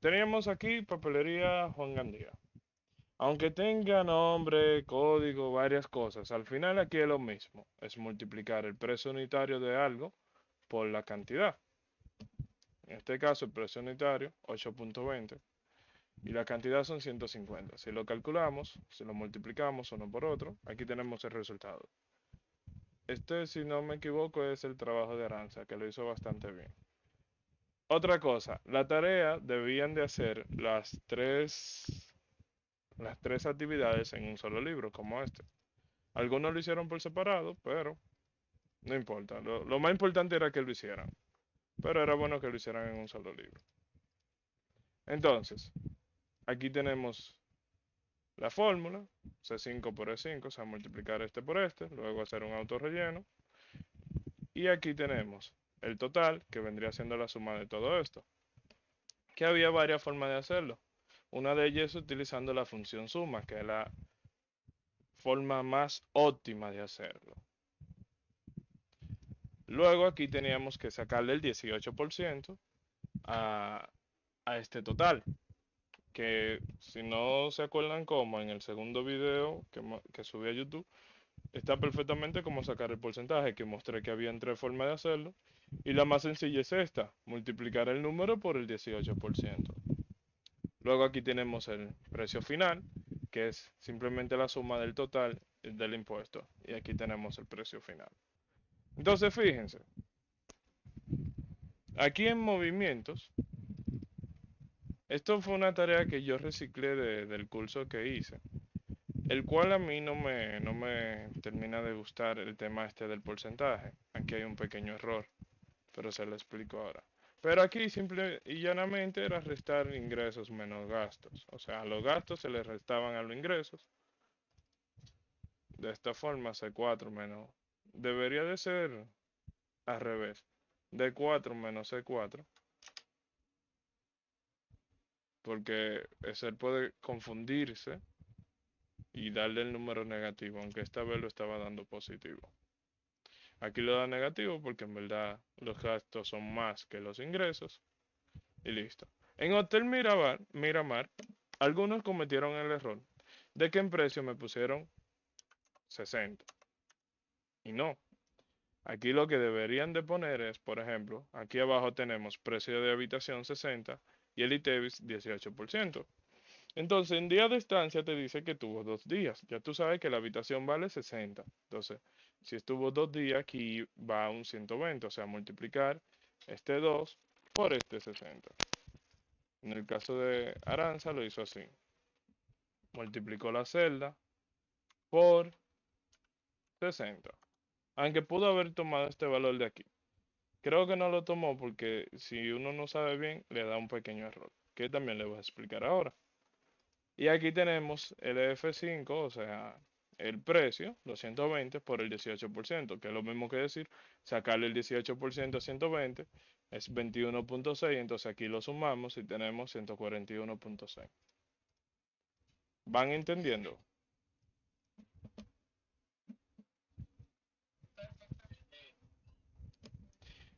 Teníamos aquí papelería Juan Gandía. Aunque tenga nombre, código, varias cosas, al final aquí es lo mismo. Es multiplicar el precio unitario de algo por la cantidad. En este caso, el precio unitario, 8.20, y la cantidad son 150. Si lo calculamos, si lo multiplicamos uno por otro, aquí tenemos el resultado. Este, si no me equivoco, es el trabajo de Aranza, que lo hizo bastante bien. Otra cosa, la tarea debían de hacer las tres actividades en un solo libro, como este. Algunos lo hicieron por separado, pero no importa. Lo más importante era que lo hicieran, pero era bueno que lo hicieran en un solo libro. Entonces, aquí tenemos la fórmula, C5 por E5, o sea, multiplicar este por este, luego hacer un autorrelleno. Y aquí tenemos el total, que vendría siendo la suma de todo esto. Que había varias formas de hacerlo. Una de ellas es utilizando la función suma, que es la forma más óptima de hacerlo. Luego aquí teníamos que sacarle el 18% a, a este total, que si no se acuerdan cómo en el segundo video que subí a YouTube, está perfectamente como sacar el porcentaje, que mostré que había tres formas de hacerlo, y la más sencilla es esta, multiplicar el número por el 18%. Luego aquí tenemos el precio final, que es simplemente la suma del total del impuesto, y aquí tenemos el precio final. Entonces fíjense, aquí en movimientos, esto fue una tarea que yo reciclé del curso que hice, el cual a mí no me termina de gustar el tema este del porcentaje. Aquí hay un pequeño error, pero se lo explico ahora. Pero aquí simple y llanamente era restar ingresos menos gastos. O sea, a los gastos se les restaban a los ingresos. De esta forma, C4 menos... Debería de ser al revés. D4 menos C4. Porque ese puede confundirse y darle el número negativo, aunque esta vez lo estaba dando positivo. Aquí lo da negativo porque en verdad los gastos son más que los ingresos y listo. En Hotel Miramar, algunos cometieron el error de que en precio me pusieron 60 y no. Aquí lo que deberían de poner es, por ejemplo, aquí abajo tenemos precio de habitación 60 y el ITEVIS 18%. Entonces, en día de estancia te dice que tuvo 2 días. Ya tú sabes que la habitación vale 60. Entonces, si estuvo 2 días, aquí va a un 120. O sea, multiplicar este 2 por este 60. En el caso de Aranza lo hizo así. Multiplicó la celda por 60. Aunque pudo haber tomado este valor de aquí. Creo que no lo tomó porque si uno no sabe bien, le da un pequeño error. Que también le voy a explicar ahora. Y aquí tenemos el F5, o sea, el precio, los 120 por el 18%, que es lo mismo que decir, sacarle el 18% a 120 es 21.6, entonces aquí lo sumamos y tenemos 141.6. ¿Van entendiendo?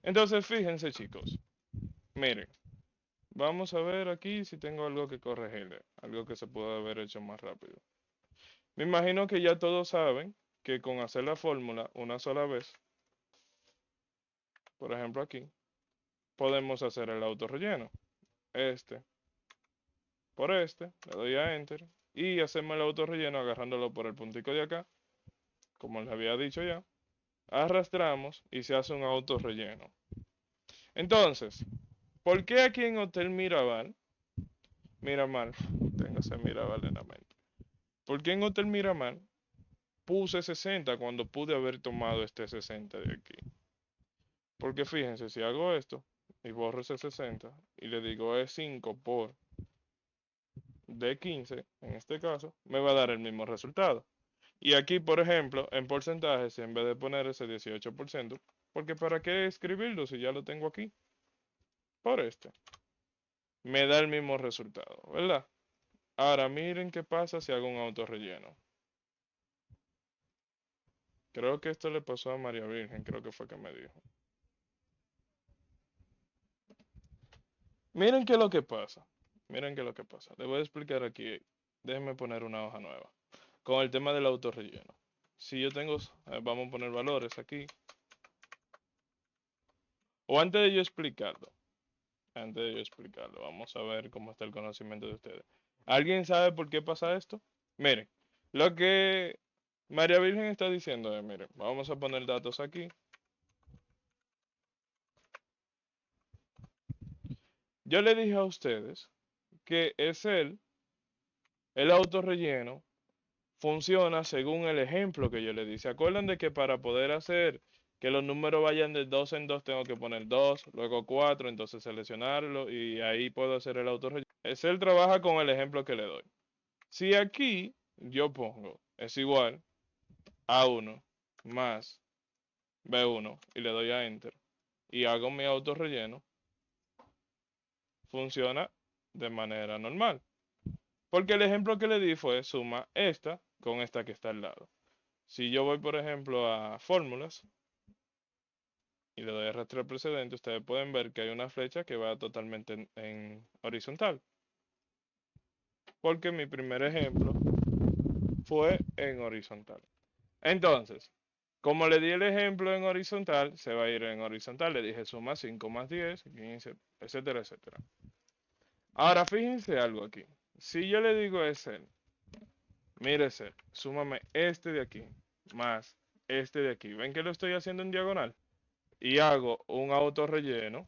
Entonces, fíjense chicos, miren, vamos a ver aquí si tengo algo que corregirle, algo que se pueda haber hecho más rápido. Me imagino que ya todos saben que con hacer la fórmula una sola vez, por ejemplo aquí, podemos hacer el autorrelleno. Este por este, le doy a Enter y hacemos el autorrelleno agarrándolo por el puntico de acá, como les había dicho ya. Arrastramos y se hace un autorrelleno. Entonces, ¿por qué aquí en Hotel Miramar, téngase Miramar en la mente? ¿Por qué en Hotel Miramar puse 60 cuando pude haber tomado este 60 de aquí? Porque fíjense, si hago esto y borro ese 60 y le digo E5 por D15, en este caso, me va a dar el mismo resultado. Y aquí, por ejemplo, en porcentajes, en vez de poner ese 18%, porque ¿para qué escribirlo si ya lo tengo aquí? Por este. Me da el mismo resultado, ¿verdad? Ahora miren qué pasa si hago un autorrelleno. Creo que esto le pasó a María Virgen, creo que fue que me dijo. Miren qué es lo que pasa. Miren qué es lo que pasa. Les voy a explicar aquí. Déjenme poner una hoja nueva. Con el tema del autorrelleno. Si yo tengo, vamos a poner valores aquí. O antes de yo explicarlo, vamos a ver cómo está el conocimiento de ustedes. ¿Alguien sabe por qué pasa esto? Miren, lo que María Virgen está diciendo es, miren, vamos a poner datos aquí. Yo le dije a ustedes que el autorrelleno funciona según el ejemplo que yo le di. ¿Se acuerdan de que para poder hacer que los números vayan de 2 en 2 tengo que poner 2, luego 4, entonces seleccionarlo y ahí puedo hacer el autorrelleno? Excel trabaja con el ejemplo que le doy. Si aquí yo pongo es igual a 1 más B1 y le doy a Enter y hago mi autorrelleno, funciona de manera normal. Porque el ejemplo que le di fue suma esta con esta que está al lado. Si yo voy, por ejemplo, a fórmulas y le doy a arrastrar precedente, ustedes pueden ver que hay una flecha que va totalmente en horizontal. Porque mi primer ejemplo fue en horizontal. Entonces, como le di el ejemplo en horizontal, se va a ir en horizontal. Le dije suma 5 más 10, 15, etcétera, etcétera. Ahora, fíjense algo aquí. Si yo le digo a Excel, mire Excel, súmame este de aquí más este de aquí. ¿Ven que lo estoy haciendo en diagonal? Y hago un autorrelleno.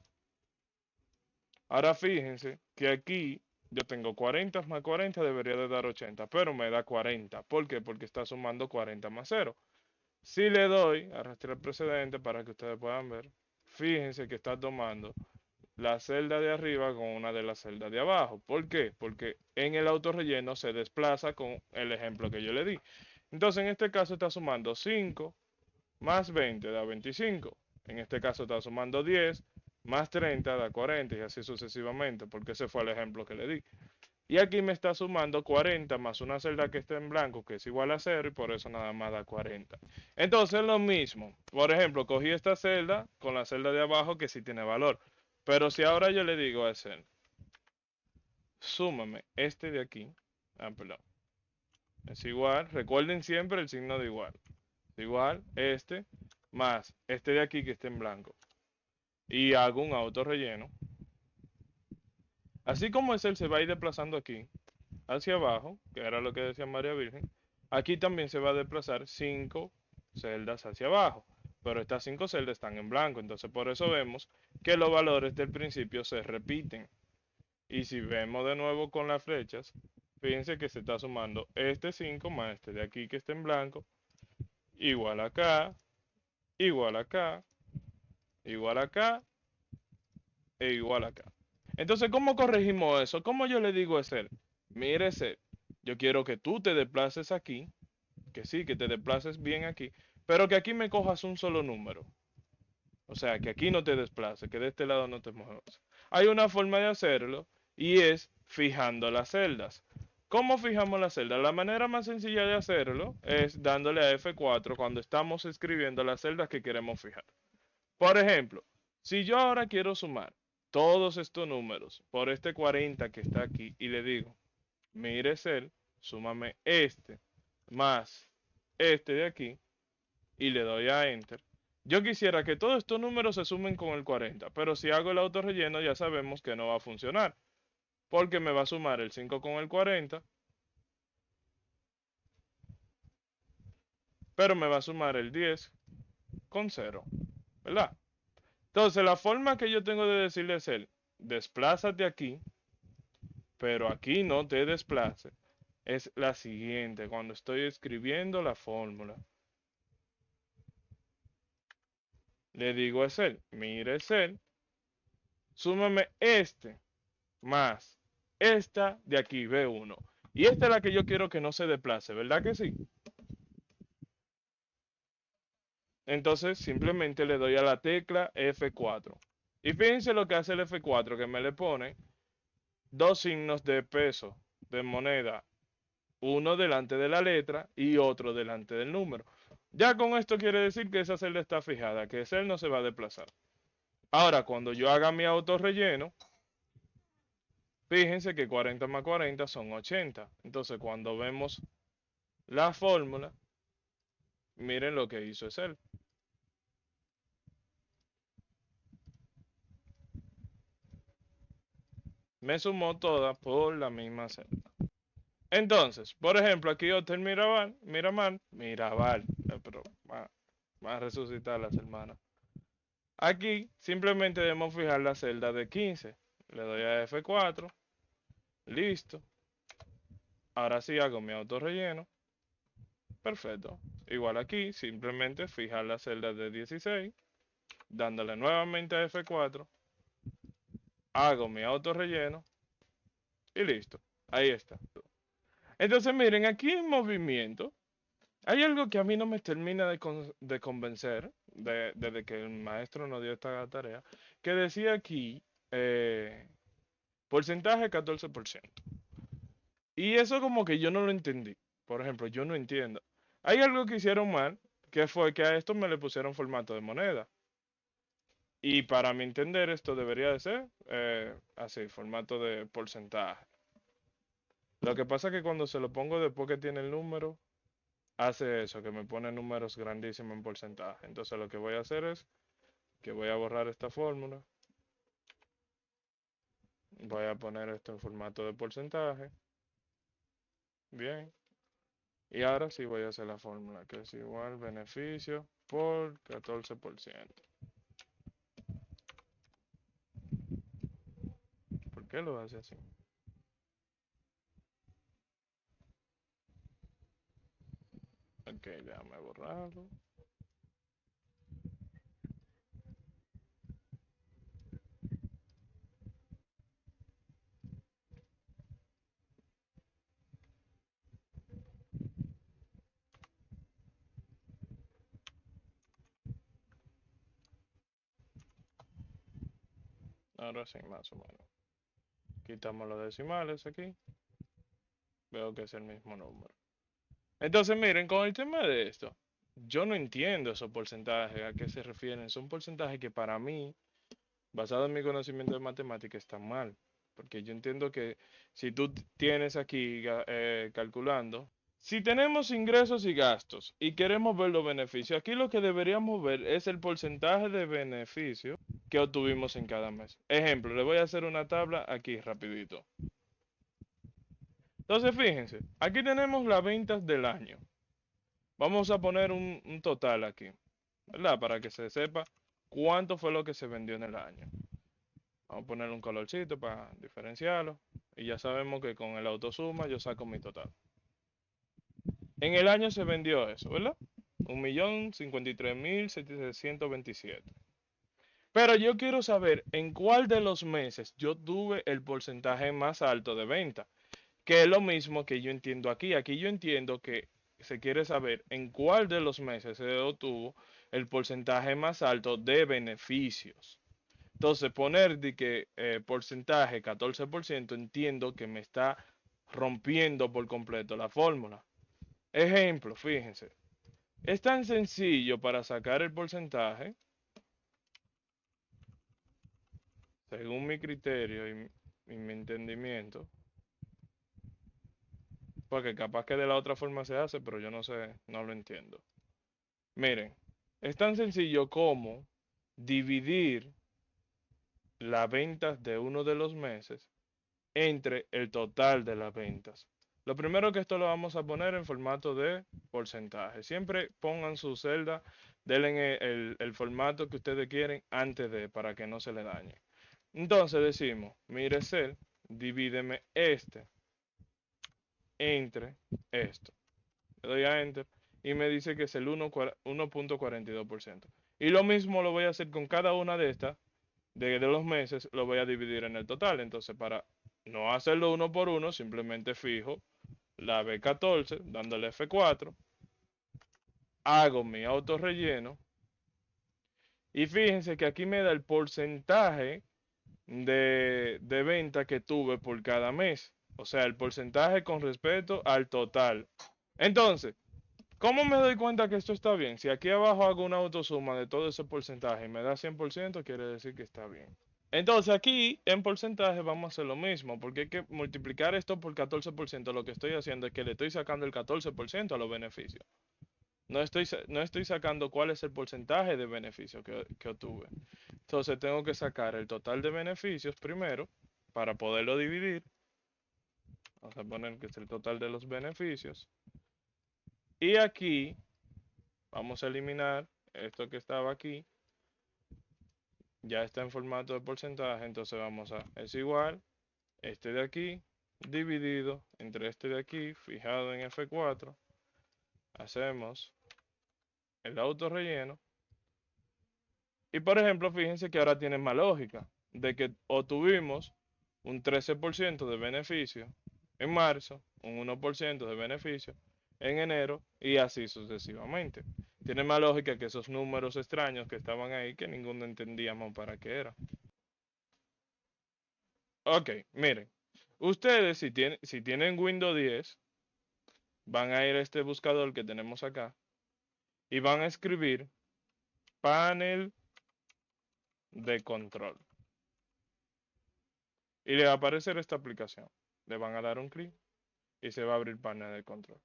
Ahora fíjense que aquí yo tengo 40 más 40, debería de dar 80, pero me da 40. ¿Por qué? Porque está sumando 40 más 0. Si le doy a arrastrar precedente para que ustedes puedan ver, fíjense que está tomando la celda de arriba con una de las celdas de abajo. ¿Por qué? Porque en el autorrelleno se desplaza con el ejemplo que yo le di. Entonces en este caso está sumando 5 más 20 da 25. En este caso está sumando 10 más 30 da 40 y así sucesivamente, porque ese fue el ejemplo que le di. Y aquí me está sumando 40 más una celda que está en blanco, que es igual a 0, y por eso nada más da 40. Entonces lo mismo. Por ejemplo, cogí esta celda con la celda de abajo que sí tiene valor. Pero si ahora yo le digo a Excel, súmame este de aquí, perdón, es igual, recuerden siempre el signo de igual. Es igual, este, más este de aquí que está en blanco. Y hago un autorrelleno. Así como Excel se va a ir desplazando aquí, hacia abajo, que era lo que decía María Virgen, aquí también se va a desplazar 5 celdas hacia abajo, pero estas 5 celdas están en blanco, entonces por eso vemos que los valores del principio se repiten. Y si vemos de nuevo con las flechas, fíjense que se está sumando este 5 más este de aquí que está en blanco, igual acá, igual acá, igual acá e igual acá. Entonces, ¿cómo corregimos eso? ¿Cómo yo le digo a Excel? Mire, Excel, yo quiero que tú te desplaces aquí, que sí, que te desplaces bien aquí, pero que aquí me cojas un solo número. O sea, que aquí no te desplaces, que de este lado no te muevas. Hay una forma de hacerlo y es fijando las celdas. ¿Cómo fijamos las celdas? La manera más sencilla de hacerlo es dándole a F4 cuando estamos escribiendo las celdas que queremos fijar. Por ejemplo, si yo ahora quiero sumar todos estos números por este 40 que está aquí y le digo, mire Excel, súmame este más este de aquí y le doy a Enter. Yo quisiera que todos estos números se sumen con el 40, pero si hago el autorrelleno ya sabemos que no va a funcionar, porque me va a sumar el 5 con el 40, pero me va a sumar el 10 con 0, ¿verdad? Entonces la forma que yo tengo de decirle es el, desplázate aquí, pero aquí no te desplaces, es la siguiente, cuando estoy escribiendo la fórmula. Le digo a Excel, mire Excel, súmame este más esta de aquí, B1. Y esta es la que yo quiero que no se desplace, ¿verdad que sí? Entonces simplemente le doy a la tecla F4. Y fíjense lo que hace el F4, que me le pone dos signos de peso, de moneda, uno delante de la letra y otro delante del número. Ya con esto quiere decir que esa celda está fijada, que ese no se va a desplazar. Ahora, cuando yo haga mi autorrelleno, Fíjense que 40 más 40 son 80. Entonces, cuando vemos la fórmula, miren lo que hizo Excel. Me sumó todas por la misma celda. Entonces, por ejemplo, aquí Hotel Mirabal, pero va a resucitar las hermanas. Aquí simplemente debemos fijar la celda de 15. Le doy a F4. Listo. Ahora sí hago mi autorrelleno. Perfecto. Igual aquí, simplemente fijar la celda de 16. Dándole nuevamente a F4. Hago mi autorrelleno. Y listo. Ahí está. Entonces miren, aquí en movimiento. Hay algo que a mí no me termina de convencer desde que el maestro nos dio esta tarea. Que decía aquí porcentaje 14%. Y eso como que yo no lo entendí. Por ejemplo, yo no entiendo. Hay algo que hicieron mal, que fue que a esto me le pusieron formato de moneda. Y para mi entender esto debería de ser así, formato de porcentaje. Lo que pasa es que cuando se lo pongo después que tiene el número, hace eso, que me pone números grandísimos en porcentaje. Entonces lo que voy a hacer es que voy a borrar esta fórmula. Voy a poner esto en formato de porcentaje. Bien. Y ahora sí voy a hacer la fórmula, que es igual beneficio por 14%. ¿Por qué lo hace así? Ok, déjame borrarlo. Ahora sí, más o menos. Quitamos los decimales aquí. Veo que es el mismo número. Entonces, miren, con el tema de esto, yo no entiendo esos porcentajes, a qué se refieren. Son porcentajes que para mí, basado en mi conocimiento de matemática, están mal. Porque yo entiendo que si tú tienes aquí calculando, si tenemos ingresos y gastos y queremos ver los beneficios, aquí lo que deberíamos ver es el porcentaje de beneficio que obtuvimos en cada mes. Ejemplo, le voy a hacer una tabla aquí rapidito. Entonces, fíjense, aquí tenemos las ventas del año. Vamos a poner un total aquí, ¿verdad? Para que se sepa cuánto fue lo que se vendió en el año. Vamos a poner un colorcito para diferenciarlo. Y ya sabemos que con el autosuma yo saco mi total. En el año se vendió eso, ¿verdad? 1.053.727. Pero yo quiero saber en cuál de los meses yo tuve el porcentaje más alto de venta, que es lo mismo que yo entiendo aquí. Aquí yo entiendo que se quiere saber en cuál de los meses se obtuvo el porcentaje más alto de beneficios. Entonces, poner de que porcentaje 14% entiendo que me está rompiendo por completo la fórmula. Ejemplo, fíjense. Es tan sencillo para sacar el porcentaje, según mi criterio y mi entendimiento, porque capaz que de la otra forma se hace, pero yo no sé, no lo entiendo. Miren, es tan sencillo como dividir las ventas de uno de los meses entre el total de las ventas. Lo primero que esto lo vamos a poner en formato de porcentaje. Siempre pongan su celda, denle el formato que ustedes quieren antes de, para que no se le dañe. Entonces decimos, mire cel, divídeme este entre esto. Le doy a enter y me dice que es el 1.42%. Y lo mismo lo voy a hacer con cada una de estas, de los meses, lo voy a dividir en el total. Entonces, para no hacerlo uno por uno, simplemente fijo la B14, dándole F4, hago mi autorrelleno y fíjense que aquí me da el porcentaje de venta que tuve por cada mes. O sea, el porcentaje con respecto al total. Entonces, ¿cómo me doy cuenta que esto está bien? Si aquí abajo hago una autosuma de todo ese porcentaje y me da 100%, quiere decir que está bien. Entonces aquí en porcentaje vamos a hacer lo mismo, porque hay que multiplicar esto por 14%. Lo que estoy haciendo es que le estoy sacando el 14% a los beneficios. No estoy sacando cuál es el porcentaje de beneficio que obtuve. Entonces tengo que sacar el total de beneficios primero para poderlo dividir. Vamos a poner que es el total de los beneficios. Y aquí vamos a eliminar esto que estaba aquí. Ya está en formato de porcentaje, entonces es igual, este de aquí, dividido entre este de aquí, fijado en F4. Hacemos el auto relleno. Y por ejemplo, fíjense que ahora tiene más lógica, de que obtuvimos un 13% de beneficio en marzo, un 1% de beneficio en enero y así sucesivamente. Tiene más lógica que esos números extraños que estaban ahí que ninguno entendíamos para qué era. Ok, miren, ustedes si tienen Windows 10, van a ir a este buscador que tenemos acá y van a escribir panel de control. Y le va a aparecer esta aplicación. Le van a dar un clic y se va a abrir panel de control.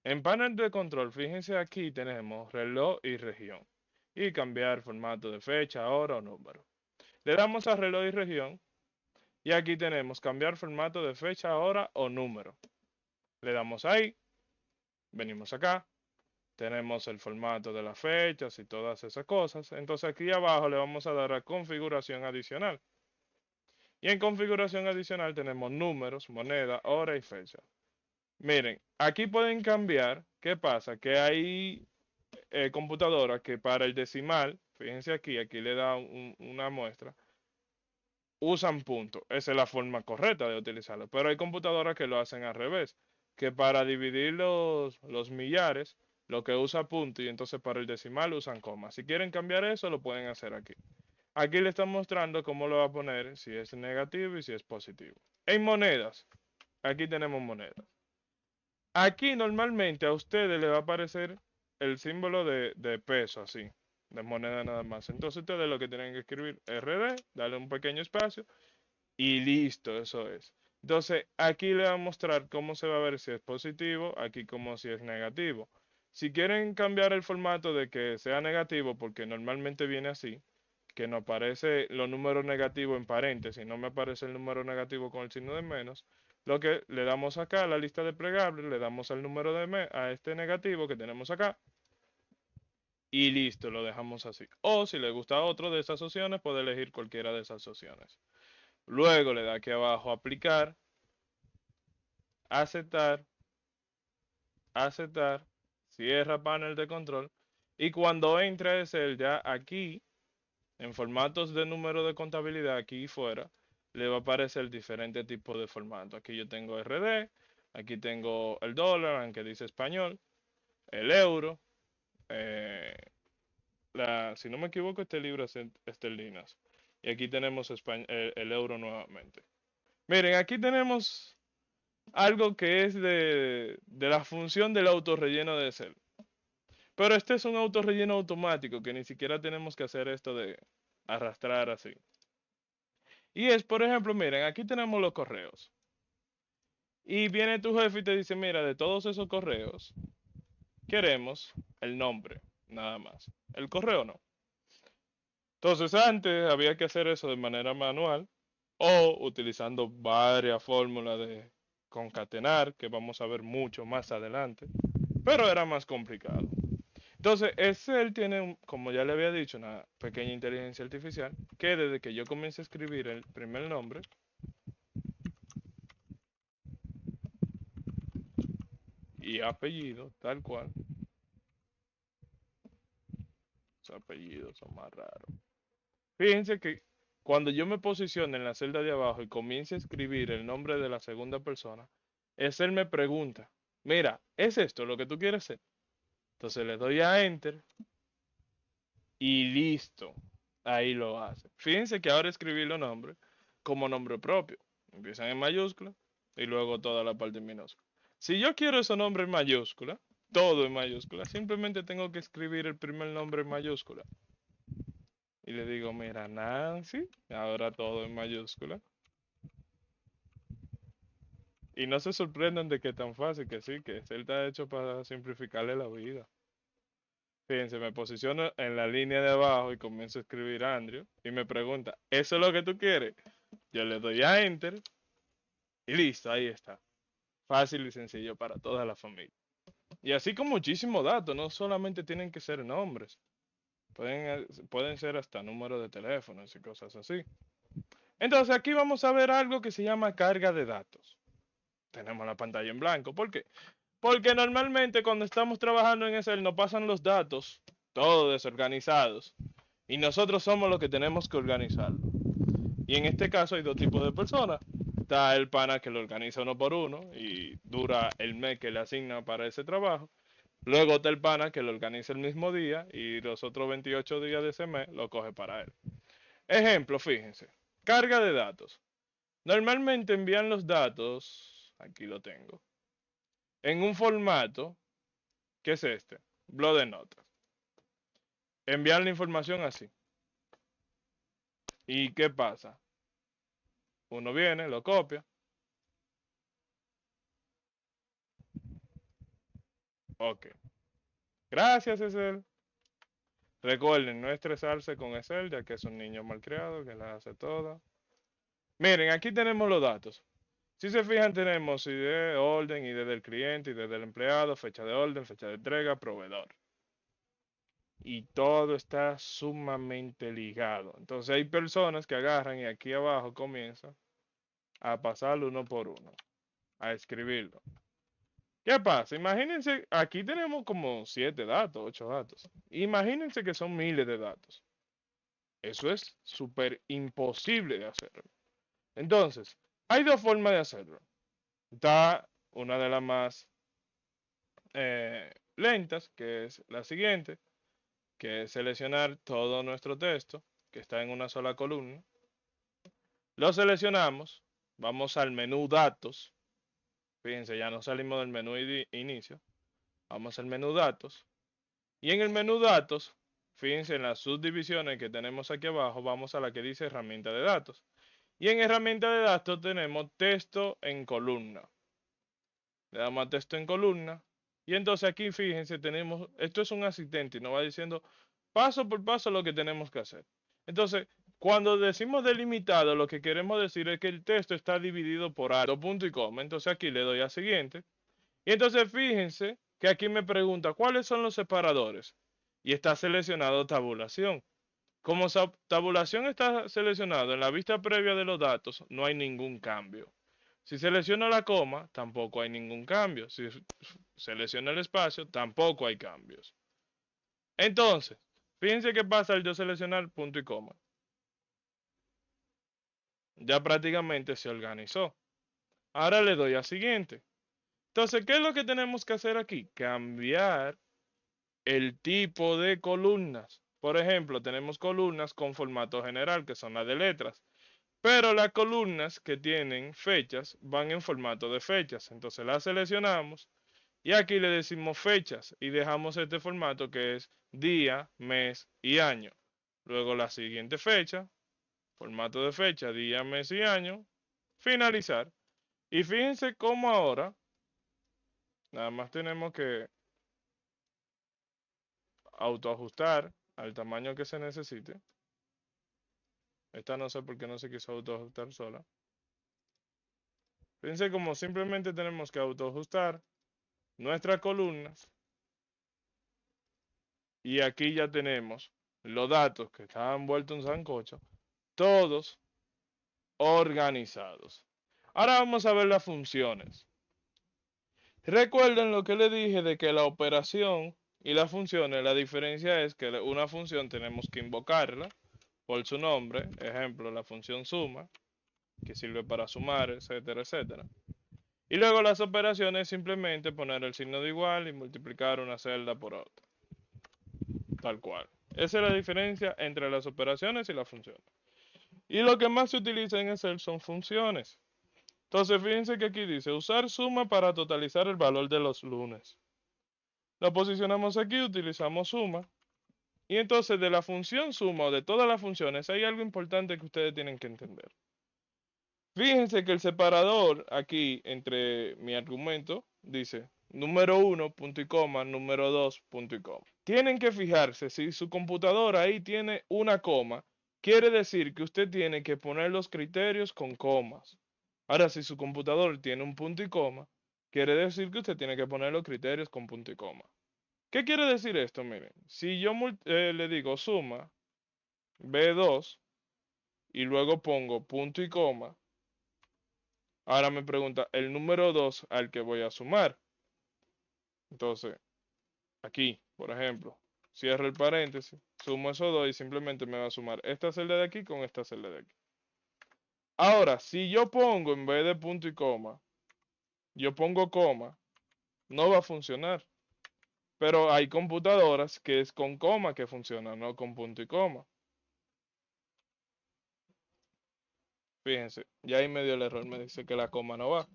En panel de control, fíjense aquí tenemos reloj y región. Y cambiar formato de fecha, hora o número. Le damos a reloj y región. Y aquí tenemos cambiar formato de fecha, hora o número. Le damos ahí. Venimos acá. Tenemos el formato de las fechas y todas esas cosas. Entonces aquí abajo le vamos a dar a configuración adicional. Y en configuración adicional tenemos números, moneda, hora y fecha. Miren, aquí pueden cambiar. ¿Qué pasa? Que hay computadoras que para el decimal, fíjense aquí le da una muestra, usan punto. Esa es la forma correcta de utilizarlo. Pero hay computadoras que lo hacen al revés, que para dividir los millares, lo que usa punto y entonces para el decimal usan coma. Si quieren cambiar eso, lo pueden hacer aquí. Aquí le están mostrando cómo lo va a poner, si es negativo y si es positivo. En monedas, aquí tenemos monedas. Aquí normalmente a ustedes les va a aparecer el símbolo de peso, así, de moneda nada más. Entonces ustedes lo que tienen que escribir RD, darle un pequeño espacio y listo, eso es. Entonces aquí le va a mostrar cómo se va a ver si es positivo, aquí como si es negativo. Si quieren cambiar el formato de que sea negativo, porque normalmente viene así, que no aparece los números negativos en paréntesis, no me aparece el número negativo con el signo de menos, lo que le damos acá a la lista de plegables, le damos al número a este negativo que tenemos acá y listo, lo dejamos así. O si le gusta otro de esas opciones, puede elegir cualquiera de esas opciones. Luego le da aquí abajo aplicar, aceptar, aceptar, cierra panel de control y cuando entre Excel ya aquí en formatos de número de contabilidad aquí fuera, le va a aparecer diferentes tipos de formato. Aquí yo tengo RD, aquí tengo el dólar, aunque dice español, el euro, eh, si no me equivoco, este libro es esterlinas. Y aquí tenemos el euro nuevamente. Miren, aquí tenemos algo que es de la función del autorrelleno de Excel. Pero este es un autorrelleno automático que ni siquiera tenemos que hacer esto de arrastrar así. Y es, por ejemplo, miren, aquí tenemos los correos. Y viene tu jefe y te dice, mira, de todos esos correos, queremos el nombre, nada más. El correo no. Entonces antes había que hacer eso de manera manual o utilizando varias fórmulas de concatenar, que vamos a ver mucho más adelante, pero era más complicado. Entonces, Excel tiene, como ya le había dicho, una pequeña inteligencia artificial que desde que yo comencé a escribir el primer nombre, y apellido, tal cual. Los apellidos son más raros. Fíjense que cuando yo me posiciono en la celda de abajo y comienzo a escribir el nombre de la segunda persona, es él me pregunta, mira, ¿es esto lo que tú quieres hacer? Entonces le doy a Enter y listo. Ahí lo hace. Fíjense que ahora escribí los nombres como nombre propio. Empiezan en mayúscula y luego toda la parte en minúscula. Si yo quiero ese nombre en mayúscula, todo en mayúscula, simplemente tengo que escribir el primer nombre en mayúscula. y le digo, mira, Nancy, ahora todo en mayúscula. Y no se sorprendan de que es tan fácil que sí, que Excel está hecho para simplificarle la vida. Fíjense, me posiciono en la línea de abajo y comienzo a escribir Andrew y me pregunta, ¿eso es lo que tú quieres? Yo le doy a Enter y listo, ahí está. Fácil y sencillo para toda la familia. Y así con muchísimos datos, no solamente tienen que ser nombres, pueden ser hasta números de teléfonos y cosas así. Entonces aquí vamos a ver algo que se llama carga de datos. Tenemos la pantalla en blanco. ¿Por qué? Porque normalmente cuando estamos trabajando en Excel nos pasan los datos todos desorganizados y nosotros somos los que tenemos que organizarlo. Y en este caso hay dos tipos de personas. Está el pana que lo organiza uno por uno y dura el mes que le asigna para ese trabajo. Luego está el pana que lo organiza el mismo día y los otros 28 días de ese mes lo coge para él. Ejemplo, fíjense. Carga de datos. Normalmente envían los datos, aquí lo tengo, en un formato, que es este, blog de notas. Envían la información así. ¿Y qué pasa? Uno viene, lo copia. Ok. Gracias, Excel. Recuerden no estresarse con Excel, ya que es un niño malcriado que las hace todas. Miren, aquí tenemos los datos. Si se fijan, tenemos ID, orden, ID del cliente, ID del empleado, fecha de orden, fecha de entrega, proveedor. Y todo está sumamente ligado. Entonces hay personas que agarran y aquí abajo comienzan a pasarlo uno por uno, a escribirlo. ¿Qué pasa? Imagínense, aquí tenemos como 7 datos, 8 datos. Imagínense que son miles de datos. Eso es súper imposible de hacerlo. Entonces, hay dos formas de hacerlo. Está una de las más lentas, que es la siguiente, que es seleccionar todo nuestro texto, que está en una sola columna. Lo seleccionamos, vamos al menú datos. Fíjense, ya no salimos del menú inicio. Vamos al menú datos. Y en el menú datos, fíjense en las subdivisiones que tenemos aquí abajo, vamos a la que dice herramienta de datos. Y en herramienta de datos tenemos texto en columna. Le damos a texto en columna. Y entonces aquí, fíjense, tenemos, esto es un asistente y nos va diciendo paso por paso lo que tenemos que hacer. Entonces, cuando decimos delimitado, lo que queremos decir es que el texto está dividido por algo, punto y coma. Entonces aquí le doy a siguiente. Y entonces fíjense que aquí me pregunta cuáles son los separadores. Y está seleccionado tabulación. Como tabulación está seleccionado en la vista previa de los datos, no hay ningún cambio. Si selecciono la coma, tampoco hay ningún cambio. Si selecciono el espacio, tampoco hay cambios. Entonces, fíjense qué pasa al yo seleccionar punto y coma. Ya prácticamente se organizó. Ahora le doy a siguiente. Entonces, ¿qué es lo que tenemos que hacer aquí? Cambiar el tipo de columnas. Por ejemplo, tenemos columnas con formato general, que son las de letras. Pero las columnas que tienen fechas van en formato de fechas. Entonces las seleccionamos y aquí le decimos fechas y dejamos este formato que es día, mes y año. Luego la siguiente fecha, formato de fecha, día, mes y año, finalizar. Y fíjense cómo ahora, nada más tenemos que autoajustar al tamaño que se necesite. Esta no sé por qué no se quiso autoajustar sola. Fíjense como simplemente tenemos que autoajustar nuestras columnas y aquí ya tenemos los datos que estaban envueltos en sancocho, todos organizados. Ahora vamos a ver las funciones. Recuerden lo que les dije de que la operación y las funciones, la diferencia es que una función tenemos que invocarla por su nombre, ejemplo, la función suma, que sirve para sumar, etcétera, etcétera. Y luego las operaciones simplemente poner el signo de igual y multiplicar una celda por otra. Tal cual. Esa es la diferencia entre las operaciones y las funciones. Y lo que más se utiliza en Excel son funciones. Entonces fíjense que aquí dice usar suma para totalizar el valor de los lunes. Lo posicionamos aquí, utilizamos suma. Y entonces de la función suma o de todas las funciones hay algo importante que ustedes tienen que entender. Fíjense que el separador aquí entre mi argumento dice número 1, punto y coma, número 2, punto y coma. Tienen que fijarse si su computadora ahí tiene una coma, quiere decir que usted tiene que poner los criterios con comas. Ahora, si su computador tiene un punto y coma, quiere decir que usted tiene que poner los criterios con punto y coma. ¿Qué quiere decir esto? Miren, si yo le digo suma B2 y luego pongo punto y coma, ahora me pregunta el número 2 al que voy a sumar. Entonces, aquí, por ejemplo, cierro el paréntesis, sumo esos dos y simplemente me va a sumar esta celda de aquí con esta celda de aquí. Ahora, si yo pongo en vez de punto y coma, yo pongo coma, no va a funcionar. Pero hay computadoras que es con coma que funcionan, no con punto y coma. Fíjense, ya ahí me dio el error, me dice que la coma no va.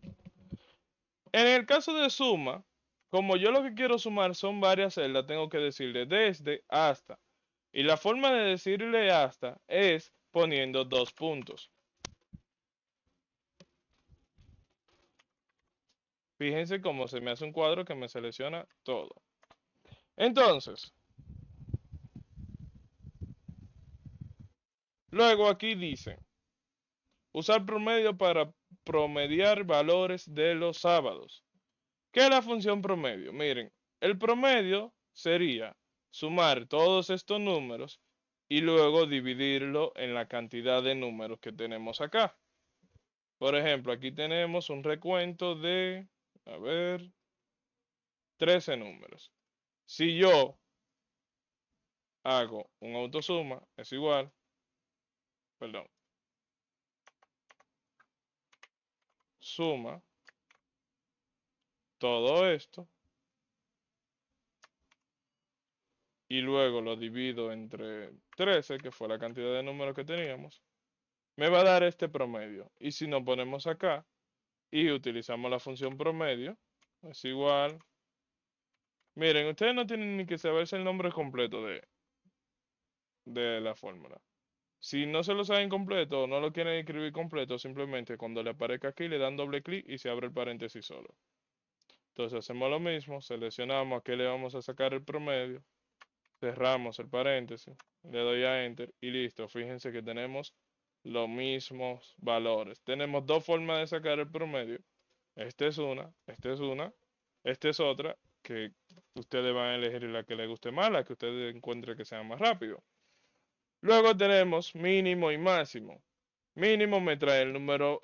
En el caso de suma, como yo lo que quiero sumar son varias celdas, tengo que decirle desde hasta. Y la forma de decirle hasta es poniendo dos puntos. Fíjense cómo se me hace un cuadro que me selecciona todo. Entonces, luego aquí dice, usar promedio para promediar valores de los sábados. ¿Qué es la función promedio? Miren, el promedio sería sumar todos estos números y luego dividirlo en la cantidad de números que tenemos acá. Por ejemplo, aquí tenemos un recuento de, a ver, 13 números. Si yo hago un autosuma, es igual, perdón, suma todo esto y luego lo divido entre 13, que fue la cantidad de números que teníamos, me va a dar este promedio. Y si nos ponemos acá y utilizamos la función promedio, es igual. Miren, ustedes no tienen ni que saberse el nombre completo de la fórmula. Si no se lo saben completo o no lo quieren escribir completo, simplemente cuando le aparezca aquí le dan doble clic y se abre el paréntesis solo. Entonces hacemos lo mismo, seleccionamos a qué le vamos a sacar el promedio, cerramos el paréntesis, le doy a Enter y listo. Fíjense que tenemos los mismos valores. Tenemos dos formas de sacar el promedio. Esta es una, esta es una, esta es otra, que ustedes van a elegir la que les guste más, la que ustedes encuentren que sea más rápido. Luego tenemos mínimo y máximo. Mínimo me trae el número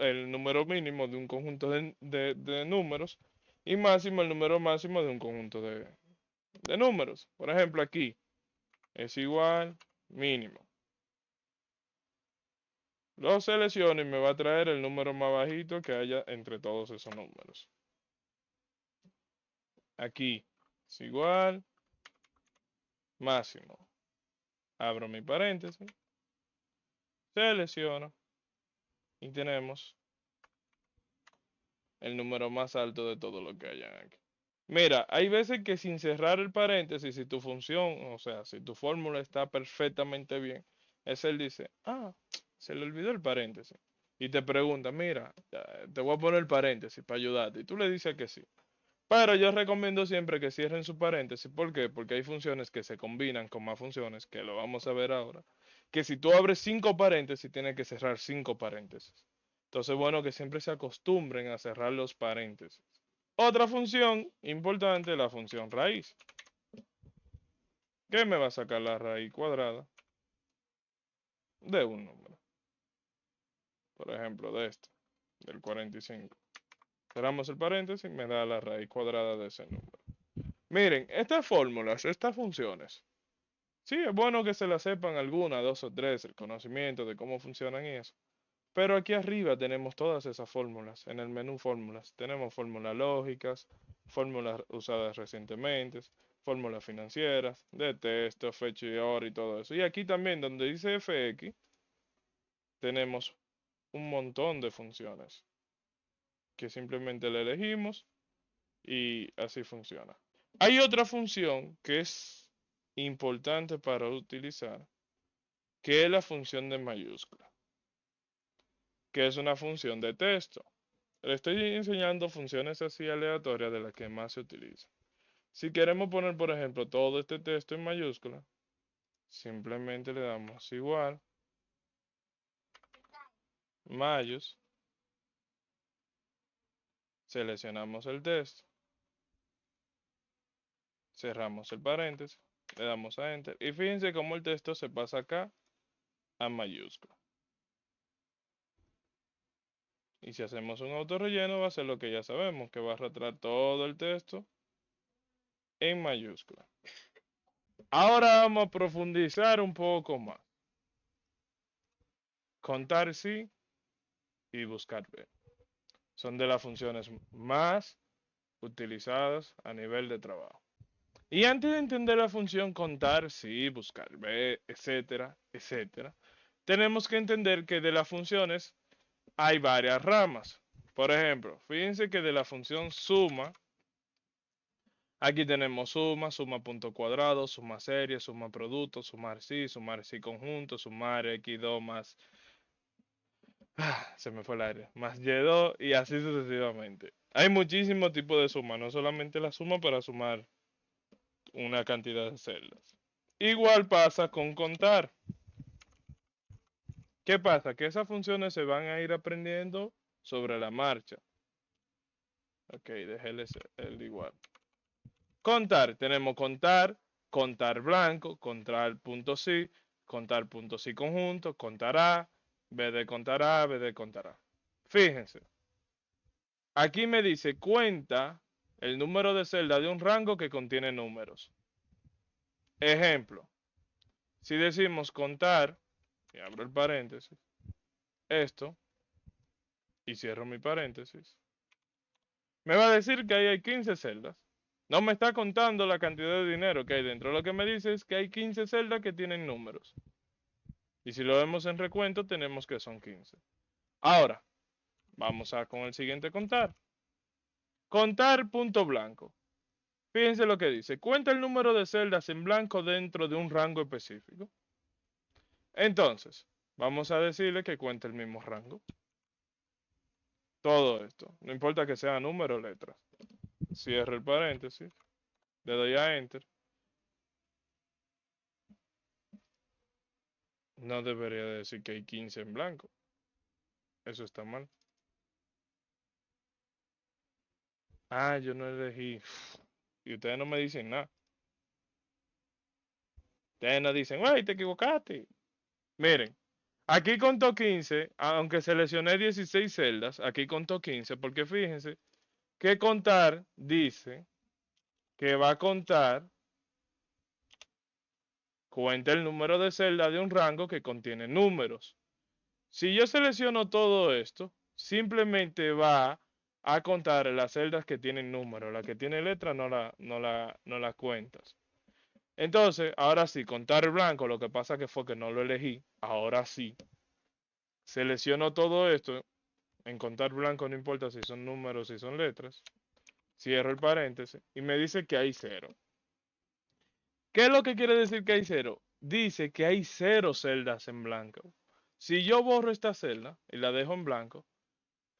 mínimo de un conjunto de números y máximo el número máximo de un conjunto de números. Por ejemplo, aquí es igual mínimo. Lo selecciono y me va a traer el número más bajito que haya entre todos esos números. Aquí es igual máximo. Abro mi paréntesis, selecciono y tenemos el número más alto de todo lo que hayan aquí. Mira, hay veces que sin cerrar el paréntesis, si tu función, o sea, si tu fórmula está perfectamente bien, él dice, se le olvidó el paréntesis. Y te pregunta, mira, te voy a poner el paréntesis para ayudarte. Y tú le dices que sí. Pero yo recomiendo siempre que cierren su paréntesis. ¿Por qué? Porque hay funciones que se combinan con más funciones, que lo vamos a ver ahora. Que si tú abres 5 paréntesis, tienes que cerrar 5 paréntesis. Entonces, bueno, que siempre se acostumbren a cerrar los paréntesis. Otra función importante es la función raíz. ¿Qué me va a sacar la raíz cuadrada de un número? Por ejemplo, de este, del 45. Cerramos el paréntesis, me da la raíz cuadrada de ese número. Miren, estas fórmulas, estas funciones, sí, es bueno que se las sepan algunas, dos o tres, el conocimiento de cómo funcionan y eso. Pero aquí arriba tenemos todas esas fórmulas. En el menú fórmulas tenemos fórmulas lógicas, fórmulas usadas recientemente, fórmulas financieras, de texto, fecha y hora y todo eso. Y aquí también donde dice FX tenemos un montón de funciones que simplemente le elegimos y así funciona. Hay otra función que es importante para utilizar, que es la función de mayúscula, que es una función de texto. Le estoy enseñando funciones así aleatorias de las que más se utilizan. Si queremos poner, por ejemplo, todo este texto en mayúscula, simplemente le damos igual, mayús, seleccionamos el texto, cerramos el paréntesis, le damos a Enter y fíjense cómo el texto se pasa acá a mayúscula. Y si hacemos un autorrelleno va a ser lo que ya sabemos, que va a arrastrar todo el texto en mayúscula. Ahora vamos a profundizar un poco más. Contar sí y buscar B. Son de las funciones más utilizadas a nivel de trabajo. Y antes de entender la función contar sí, buscar B, etcétera, etcétera, tenemos que entender que de las funciones hay varias ramas. Por ejemplo, fíjense que de la función suma, aquí tenemos suma, suma punto cuadrado, suma serie, suma producto, sumar sí conjunto, sumar x2 más, se me fue el aire, más y2 y así sucesivamente. Hay muchísimos tipos de suma, no solamente la suma para sumar una cantidad de celdas. Igual pasa con contar. ¿Qué pasa? Que esas funciones se van a ir aprendiendo sobre la marcha. Ok, déjenles el igual. Contar, tenemos contar, contar blanco, contar punto sí conjunto, contar A, B de contar A, B de contar A. Fíjense, aquí me dice cuenta el número de celdas de un rango que contiene números. Ejemplo, si decimos contar, y abro el paréntesis, esto, y cierro mi paréntesis, me va a decir que ahí hay 15 celdas. No me está contando la cantidad de dinero que hay dentro. Lo que me dice es que hay 15 celdas que tienen números. Y si lo vemos en recuento, tenemos que son 15. Ahora, vamos a con el siguiente contar. Contar punto blanco. Fíjense lo que dice. Cuenta el número de celdas en blanco dentro de un rango específico. Entonces, vamos a decirle que cuente el mismo rango. Todo esto. No importa que sea número o letras. Cierro el paréntesis. Le doy a Enter. No debería decir que hay 15 en blanco. Eso está mal. Ah, yo no elegí. Y ustedes no me dicen nada. Ustedes no dicen, ¡ay, te equivocaste! Miren, aquí contó 15, aunque seleccioné 16 celdas, aquí contó 15, porque fíjense que contar dice que va a contar, cuenta el número de celdas de un rango que contiene números. Si yo selecciono todo esto, simplemente va a contar las celdas que tienen números. La que tiene letra no la cuentas. Entonces, ahora sí, contar el blanco, lo que pasa que fue que no lo elegí. Ahora sí. Selecciono todo esto. En contar blanco no importa si son números, si son letras. Cierro el paréntesis y me dice que hay cero. ¿Qué es lo que quiere decir que hay cero? Dice que hay cero celdas en blanco. Si yo borro esta celda y la dejo en blanco,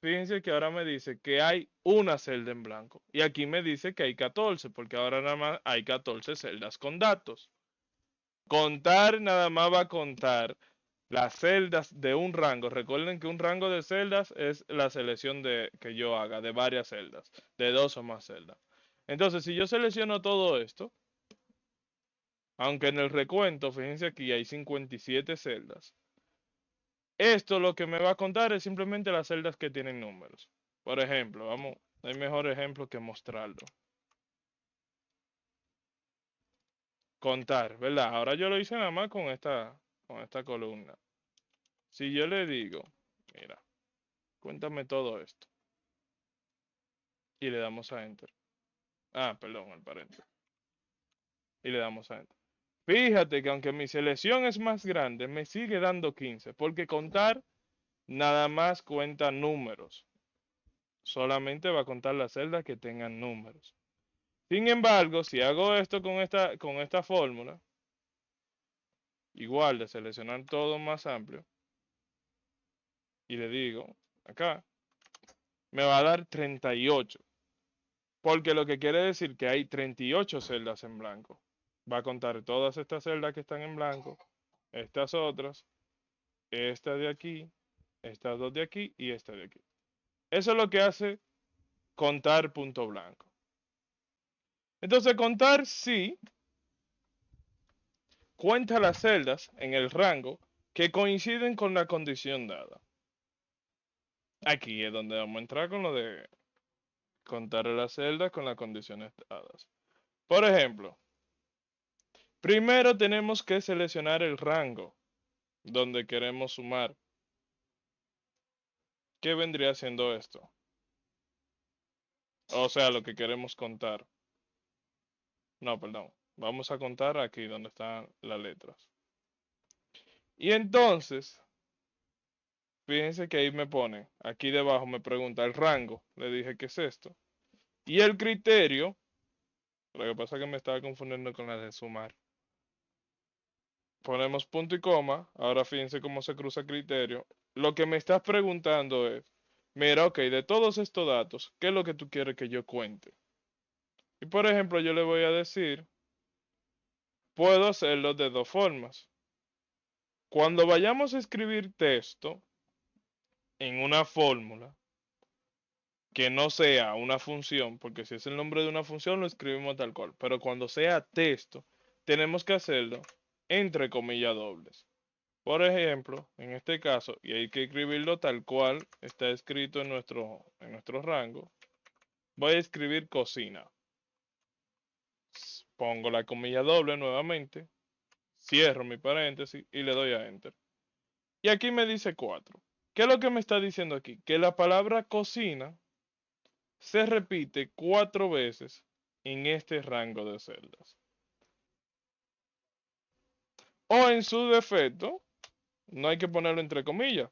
fíjense que ahora me dice que hay una celda en blanco. Y aquí me dice que hay 14, porque ahora nada más hay 14 celdas con datos. Contar nada más va a contar las celdas de un rango. Recuerden que un rango de celdas es la selección que yo haga de varias celdas, de dos o más celdas. Entonces, si yo selecciono todo esto, aunque en el recuento, fíjense aquí, hay 57 celdas. Esto lo que me va a contar es simplemente las celdas que tienen números. Por ejemplo, vamos, hay mejor ejemplo que mostrarlo. Contar, ¿verdad? Ahora yo lo hice nada más con esta columna. Si yo le digo, mira, cuéntame todo esto. Y le damos a Enter. Ah, perdón, el paréntesis. Y le damos a Enter. Fíjate que aunque mi selección es más grande, me sigue dando 15. Porque contar nada más cuenta números. Solamente va a contar las celdas que tengan números. Sin embargo, si hago esto con esta fórmula, igual de seleccionar todo más amplio, y le digo, acá, me va a dar 38. Porque lo que quiere decir que hay 38 celdas en blanco. Va a contar todas estas celdas que están en blanco, estas otras, esta de aquí, estas dos de aquí y esta de aquí. Eso es lo que hace contar punto blanco. Entonces contar sí cuenta las celdas en el rango que coinciden con la condición dada. Aquí es donde vamos a entrar con lo de contar las celdas con las condiciones dadas. Por ejemplo, primero tenemos que seleccionar el rango donde queremos sumar. ¿Qué vendría siendo esto? O sea, lo que queremos contar. No, perdón. Vamos a contar aquí donde están las letras. Y entonces, fíjense que ahí me pone, aquí debajo me pregunta el rango. Le dije, ¿qué es esto? Y el criterio, lo que pasa es que me estaba confundiendo con la de sumar. Ponemos punto y coma. Ahora fíjense cómo se cruza criterio. Lo que me estás preguntando es, mira, ok, de todos estos datos, ¿qué es lo que tú quieres que yo cuente? Y por ejemplo, yo le voy a decir, puedo hacerlo de dos formas. Cuando vayamos a escribir texto en una fórmula que no sea una función, porque si es el nombre de una función lo escribimos tal cual, pero cuando sea texto, tenemos que hacerlo entre comillas dobles. Por ejemplo, en este caso, y hay que escribirlo tal cual está escrito en nuestro rango, voy a escribir cocina. Pongo la comilla doble nuevamente, cierro mi paréntesis y le doy a enter. Y aquí me dice 4. ¿Qué es lo que me está diciendo aquí? Que la palabra cocina se repite 4 veces en este rango de celdas. O en su defecto, no hay que ponerlo entre comillas.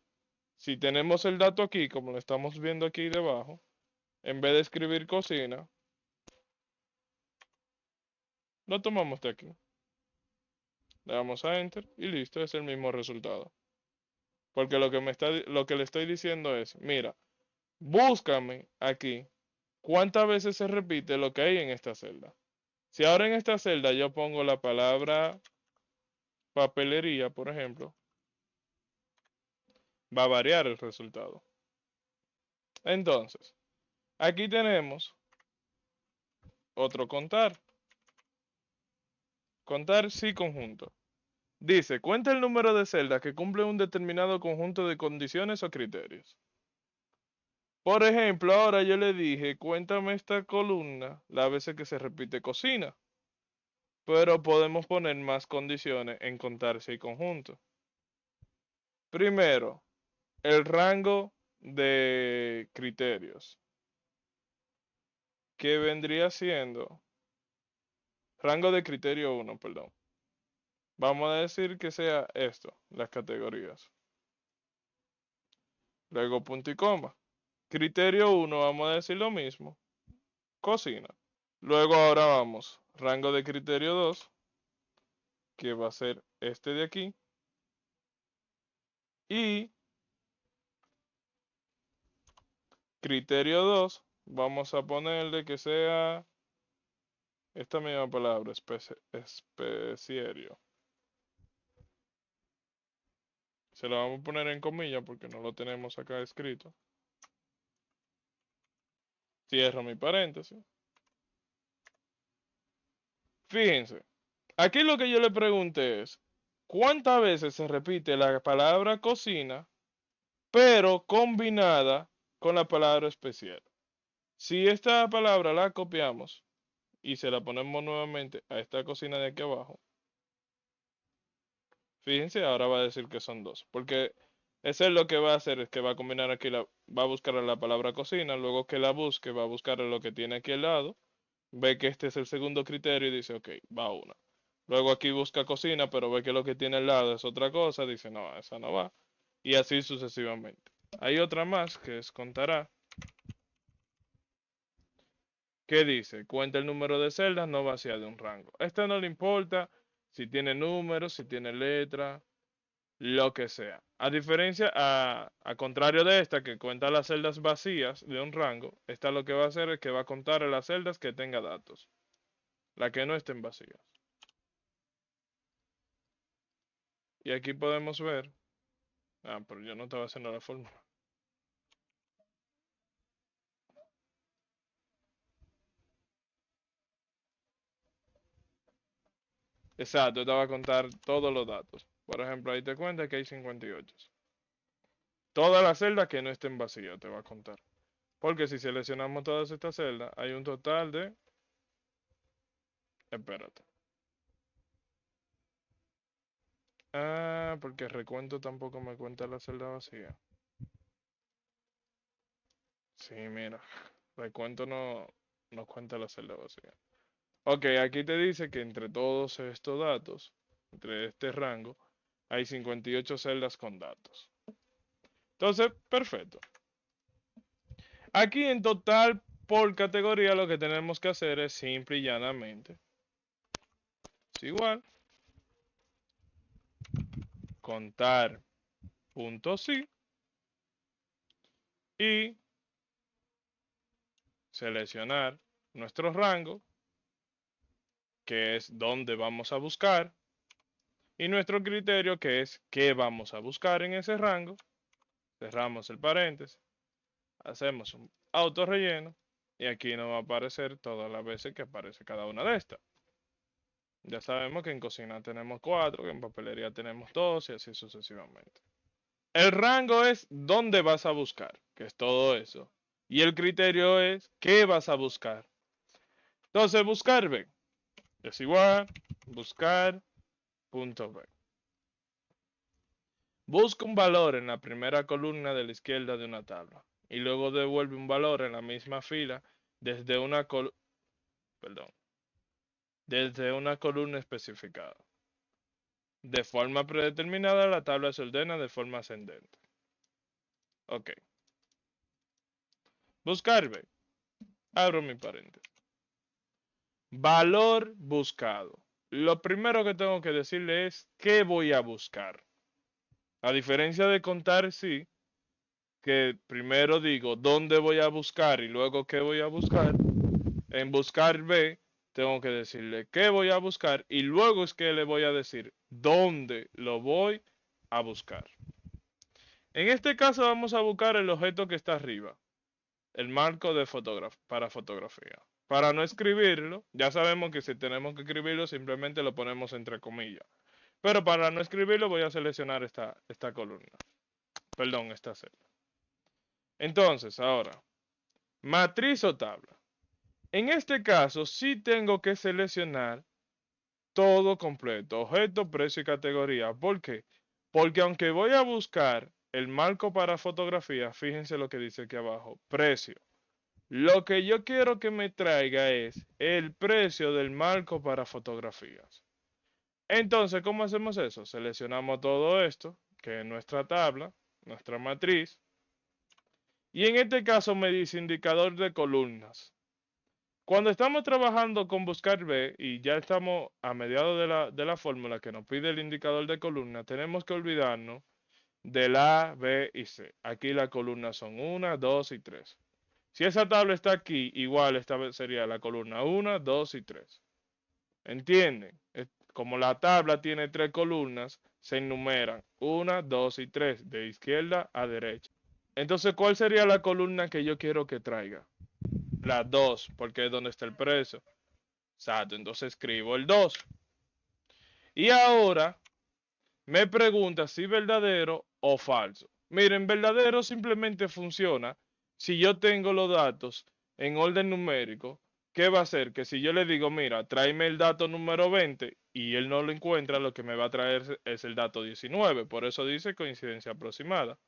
Si tenemos el dato aquí, como lo estamos viendo aquí debajo, en vez de escribir cocina, lo tomamos de aquí. Le damos a enter y listo, es el mismo resultado. Porque lo que le estoy diciendo es, mira, búscame aquí cuántas veces se repite lo que hay en esta celda. Si ahora en esta celda yo pongo la palabra papelería, por ejemplo, va a variar el resultado. Entonces, aquí tenemos otro contar. Contar sí conjunto. Dice, cuenta el número de celdas que cumple un determinado conjunto de condiciones o criterios. Por ejemplo, ahora yo le dije, cuéntame esta columna las veces que se repite cocina. Pero podemos poner más condiciones en contar si conjunto. Primero, el rango de criterios, que vendría siendo rango de criterio 1, perdón. Vamos a decir que sea esto, las categorías. Luego punto y coma. Criterio 1, vamos a decir lo mismo, cocina. Luego ahora vamos, rango de criterio 2, que va a ser este de aquí. Y criterio 2, vamos a ponerle que sea esta misma palabra, especiario. Se lo vamos a poner en comillas porque no lo tenemos acá escrito. Cierro mi paréntesis. Fíjense, aquí lo que yo le pregunté es, ¿cuántas veces se repite la palabra cocina, pero combinada con la palabra especial? Si esta palabra la copiamos y se la ponemos nuevamente a esta cocina de aquí abajo, fíjense, ahora va a decir que son dos, porque eso es lo que va a hacer, es que va a combinar aquí, va a buscar la palabra cocina, luego que la busque, va a buscar lo que tiene aquí al lado, ve que este es el segundo criterio y dice, ok, va una. Luego aquí busca cocina, pero ve que lo que tiene al lado es otra cosa, dice, no, esa no va. Y así sucesivamente. Hay otra más que es contará. ¿Qué dice? Cuenta el número de celdas no vacía de un rango. Esta no le importa Si tiene números, si tiene letra, lo que sea. A diferencia, a contrario de esta que cuenta las celdas vacías de un rango, esta lo que va a hacer es que va a contar en las celdas que tenga datos, las que no estén vacías. Y aquí podemos ver, pero yo no estaba haciendo la fórmula. Exacto, esta va a contar todos los datos. Por ejemplo, ahí te cuenta que hay 58. Todas las celdas que no estén vacías te va a contar. Porque si seleccionamos todas estas celdas, hay un total de... Espérate. Porque el recuento tampoco me cuenta la celda vacía. Sí, mira. Recuento no cuenta la celda vacía. Ok, aquí te dice que entre todos estos datos, entre este rango, hay 58 celdas con datos. Entonces, perfecto. Aquí en total, por categoría, lo que tenemos que hacer es simple y llanamente. Es igual. Contar puntos sí. Y seleccionar nuestro rango, que es donde vamos a buscar. Y nuestro criterio, que es qué vamos a buscar en ese rango. Cerramos el paréntesis. Hacemos un auto relleno. Y aquí nos va a aparecer todas las veces que aparece cada una de estas. Ya sabemos que en cocina tenemos 4, que en papelería tenemos 2 y así sucesivamente. El rango es dónde vas a buscar, que es todo eso. Y el criterio es qué vas a buscar. Entonces, buscar B es igual buscar punto B. Busca un valor en la primera columna de la izquierda de una tabla y luego devuelve un valor en la misma fila desde desde una columna especificada. De forma predeterminada, la tabla se ordena de forma ascendente. Ok. Buscar B. Abro mi paréntesis. Valor buscado. Lo primero que tengo que decirle es qué voy a buscar. A diferencia de contar sí, que primero digo dónde voy a buscar y luego qué voy a buscar. En buscar B, tengo que decirle qué voy a buscar y luego es que le voy a decir dónde lo voy a buscar. En este caso vamos a buscar el objeto que está arriba, el marco de para fotografía. Para no escribirlo, ya sabemos que si tenemos que escribirlo simplemente lo ponemos entre comillas. Pero para no escribirlo voy a seleccionar esta columna. Perdón, esta celda. Entonces, ahora, matriz o tabla. En este caso sí tengo que seleccionar todo completo, objeto, precio y categoría. ¿Por qué? Porque aunque voy a buscar el marco para fotografía, fíjense lo que dice aquí abajo, precio. Lo que yo quiero que me traiga es el precio del marco para fotografías. Entonces, ¿cómo hacemos eso? Seleccionamos todo esto, que es nuestra tabla, nuestra matriz. Y en este caso me dice indicador de columnas. Cuando estamos trabajando con buscar B y ya estamos a mediados de la fórmula que nos pide el indicador de columna, tenemos que olvidarnos del A, B y C. Aquí las columnas son 1, 2 y 3. Si esa tabla está aquí, igual esta sería la columna 1, 2 y 3. ¿Entienden? Como la tabla tiene 3 columnas, se enumeran 1, 2 y 3, de izquierda a derecha. Entonces, ¿cuál sería la columna que yo quiero que traiga? La 2, porque es donde está el precio. Exacto, entonces escribo el 2. Y ahora me pregunta si verdadero o falso. Miren, verdadero simplemente funciona si yo tengo los datos en orden numérico. ¿Qué va a hacer? Que si yo le digo, mira, tráeme el dato número 20 y él no lo encuentra, lo que me va a traer es el dato 19. Por eso dice coincidencia aproximada.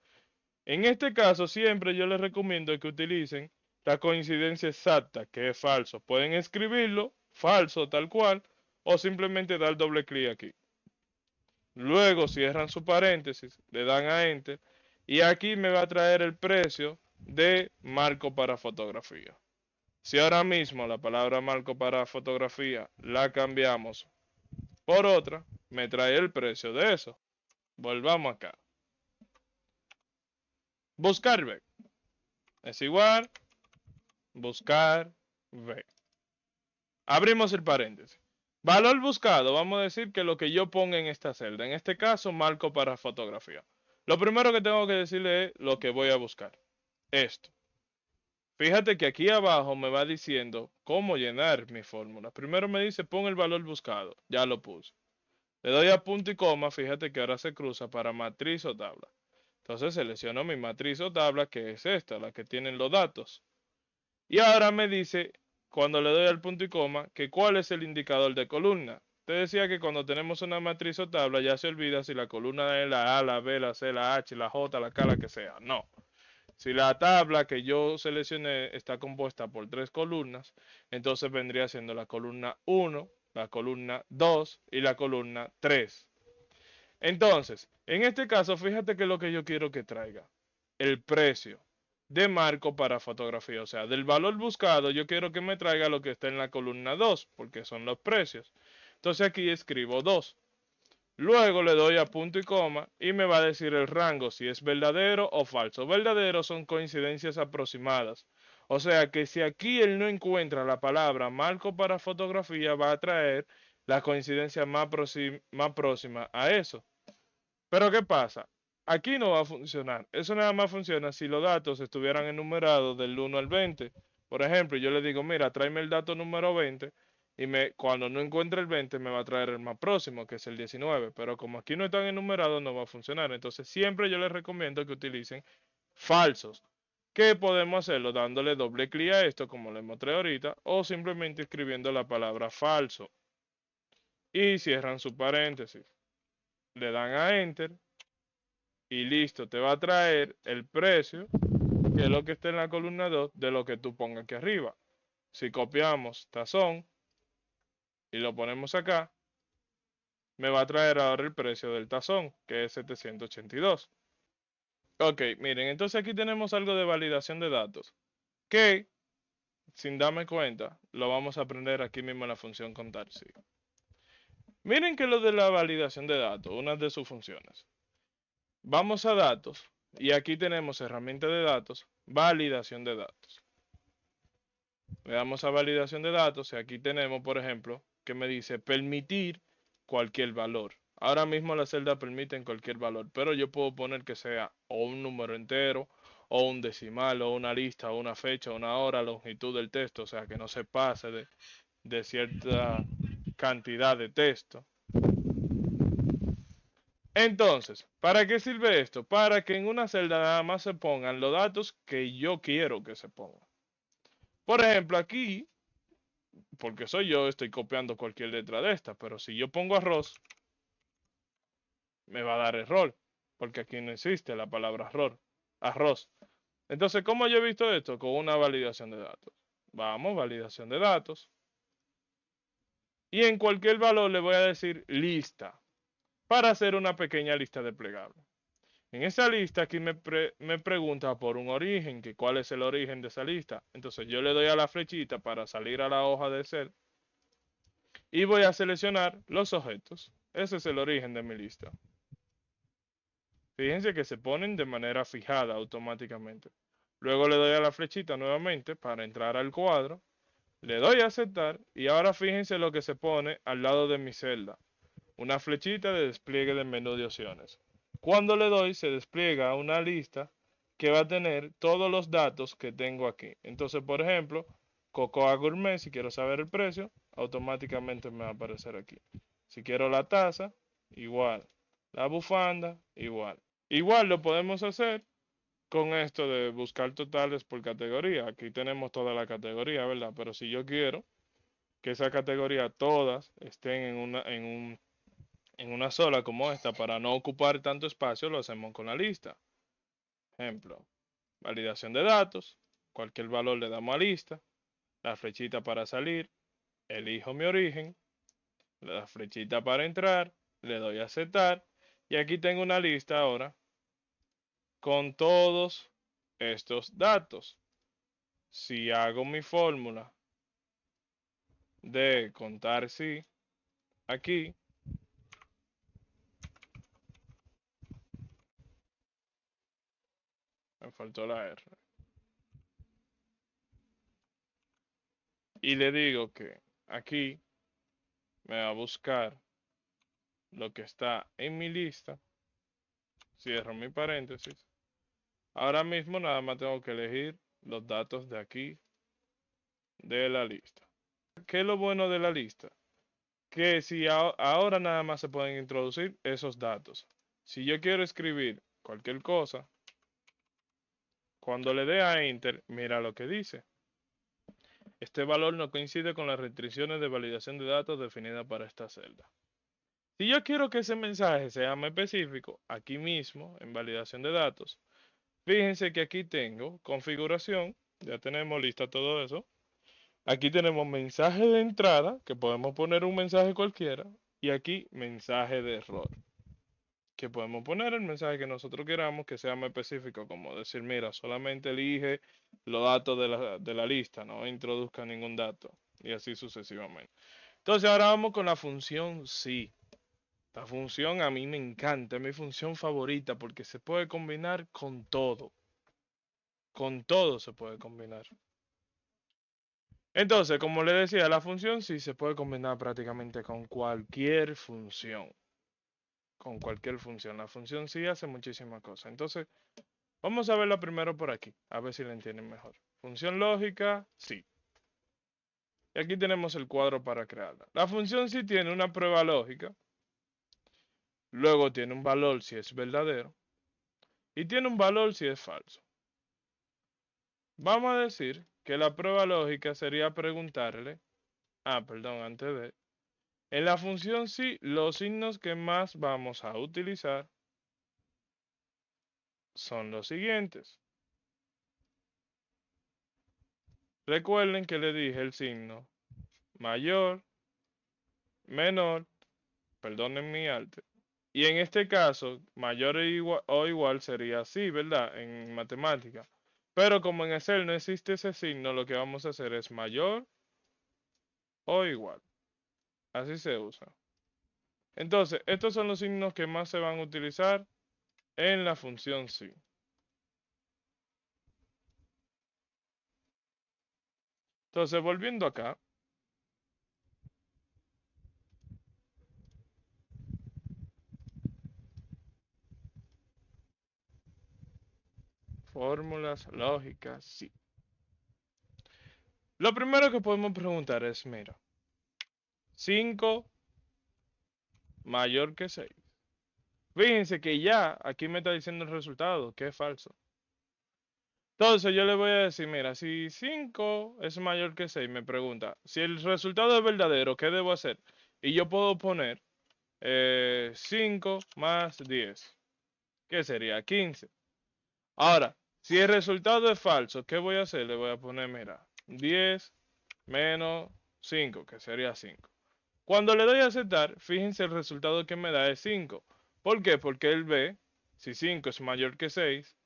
En este caso, siempre yo les recomiendo que utilicen la coincidencia exacta, que es falso. Pueden escribirlo, falso tal cual, o simplemente dar doble clic aquí. Luego cierran su paréntesis, le dan a Enter, y aquí me va a traer el precio de marco para fotografía. Si ahora mismo la palabra marco para fotografía la cambiamos por otra, me trae el precio de eso. Volvamos acá. Buscar B es igual buscar B. Abrimos el paréntesis. Valor buscado, vamos a decir que lo que yo ponga en esta celda, en este caso marco para fotografía. Lo primero que tengo que decirle es lo que voy a buscar. Esto. Fíjate que aquí abajo me va diciendo cómo llenar mi fórmula. Primero me dice pon el valor buscado. Ya lo puse. Le doy a punto y coma. Fíjate que ahora se cruza para matriz o tabla. Entonces selecciono mi matriz o tabla, que es esta, la que tienen los datos. Y ahora me dice, cuando le doy al punto y coma, que cuál es el indicador de columna. Te decía que cuando tenemos una matriz o tabla ya se olvida si la columna es la A, la B, la C, la H, la J, la K, la que sea. No. Si la tabla que yo seleccioné está compuesta por 3 columnas, entonces vendría siendo la columna 1, la columna 2 y la columna 3. Entonces, en este caso, fíjate que lo que yo quiero que traiga, el precio de marco para fotografía, o sea, del valor buscado, yo quiero que me traiga lo que está en la columna 2, porque son los precios. Entonces aquí escribo 2. Luego le doy a punto y coma y me va a decir el rango, si es verdadero o falso. Verdadero son coincidencias aproximadas. O sea que si aquí él no encuentra la palabra marco para fotografía, va a traer la coincidencia más próxima a eso. Pero ¿qué pasa? Aquí no va a funcionar. Eso nada más funciona si los datos estuvieran enumerados del 1 al 20. Por ejemplo, yo le digo, mira, tráeme el dato número 20 y cuando no encuentre el 20 me va a traer el más próximo, que es el 19. Pero como aquí no están enumerados, no va a funcionar. Entonces siempre yo les recomiendo que utilicen falsos. ¿Qué podemos hacerlo? Dándole doble clic a esto, como le mostré ahorita, o simplemente escribiendo la palabra falso. Y cierran su paréntesis. Le dan a Enter y listo, te va a traer el precio, que es lo que está en la columna 2 de lo que tú pongas aquí arriba. Si copiamos tazón y lo ponemos acá, me va a traer ahora el precio del tazón, que es 782. Ok, miren, entonces aquí tenemos algo de validación de datos, que sin darme cuenta, lo vamos a aprender aquí mismo en la función contar. Sí. Miren que lo de la validación de datos, una de sus funciones. Vamos a datos y aquí tenemos herramienta de datos, validación de datos. Le damos a validación de datos y aquí tenemos, por ejemplo, que me dice permitir cualquier valor. Ahora mismo la celda permite cualquier valor, pero yo puedo poner que sea o un número entero, o un decimal, o una lista, o una fecha, una hora, longitud del texto, o sea, que no se pase de cierta cantidad de texto. Entonces, ¿para qué sirve esto? Para que en una celda nada más se pongan los datos que yo quiero que se pongan. Por ejemplo, aquí, porque soy yo, estoy copiando cualquier letra de esta, pero si yo pongo arroz, me va a dar error, porque aquí no existe la palabra arroz. Entonces, ¿cómo yo he visto esto? Con una validación de datos. Vamos, validación de datos. Y en cualquier valor le voy a decir lista, para hacer una pequeña lista desplegable. En esa lista aquí me pregunta por un origen, que cuál es el origen de esa lista. Entonces yo le doy a la flechita para salir a la hoja de Excel y voy a seleccionar los objetos. Ese es el origen de mi lista. Fíjense que se ponen de manera fijada automáticamente. Luego le doy a la flechita nuevamente para entrar al cuadro. Le doy a aceptar y ahora fíjense lo que se pone al lado de mi celda. Una flechita de despliegue del menú de opciones. Cuando le doy se despliega una lista que va a tener todos los datos que tengo aquí. Entonces, por ejemplo, Cocoa Gourmet, si quiero saber el precio, automáticamente me va a aparecer aquí. Si quiero la taza, igual. La bufanda, igual. Igual lo podemos hacer con esto de buscar totales por categoría. Aquí tenemos toda la categoría, ¿verdad? Pero si yo quiero que esa categoría todas estén en una sola como esta, para no ocupar tanto espacio, lo hacemos con la lista. Ejemplo, validación de datos, cualquier valor le damos a lista, la flechita para salir, elijo mi origen, la flechita para entrar, le doy a aceptar y aquí tengo una lista ahora con todos estos datos. Si hago mi fórmula de contar sí aquí, Me faltó la R. Y le digo que aquí me va a buscar lo que está en mi lista. Cierro mi paréntesis. Ahora mismo nada más tengo que elegir los datos de aquí de la lista. ¿Qué es lo bueno de la lista? Que si ahora nada más se pueden introducir esos datos. Si yo quiero escribir cualquier cosa, cuando le dé a Enter, mira lo que dice. Este valor no coincide con las restricciones de validación de datos definidas para esta celda. Si yo quiero que ese mensaje sea más específico, aquí mismo, en validación de datos, fíjense que aquí tengo configuración, ya tenemos lista todo eso. Aquí tenemos mensaje de entrada, que podemos poner un mensaje cualquiera, y aquí mensaje de error, que podemos poner el mensaje que nosotros queramos que sea más específico, como decir, mira, solamente elige los datos de la lista, no introduzca ningún dato, y así sucesivamente. Entonces ahora vamos con la función sí. La función a mí me encanta, es mi función favorita porque se puede combinar con todo. Con todo se puede combinar. Entonces, como le decía, la función sí se puede combinar prácticamente con cualquier función. Con cualquier función. La función sí hace muchísimas cosas. Entonces, vamos a verla primero por aquí, a ver si la entienden mejor. Función lógica, sí. Y aquí tenemos el cuadro para crearla. La función sí tiene una prueba lógica. Luego tiene un valor si es verdadero. Y tiene un valor si es falso. Vamos a decir que la prueba lógica sería preguntarle, perdón, antes de, en la función sí, los signos que más vamos a utilizar son los siguientes. Recuerden que le dije el signo mayor, menor, perdonen mi arte, y en este caso, mayor o igual sería así, ¿verdad? En matemática. Pero como en Excel no existe ese signo, lo que vamos a hacer es mayor o igual. Así se usa. Entonces, estos son los signos que más se van a utilizar en la función sí. Entonces, volviendo acá, fórmulas lógicas, sí. Lo primero que podemos preguntar es, mira, 5 mayor que 6. Fíjense que ya aquí me está diciendo el resultado, que es falso. Entonces yo le voy a decir, mira, si 5 es mayor que 6, me pregunta, si el resultado es verdadero, ¿qué debo hacer? Y yo puedo poner 5 más 10, que sería 15. Ahora, si el resultado es falso, ¿qué voy a hacer? Le voy a poner, mira, 10 menos 5, que sería 5. Cuando le doy a aceptar, fíjense el resultado que me da es 5. ¿Por qué? Porque él ve, si 5 es mayor que 6,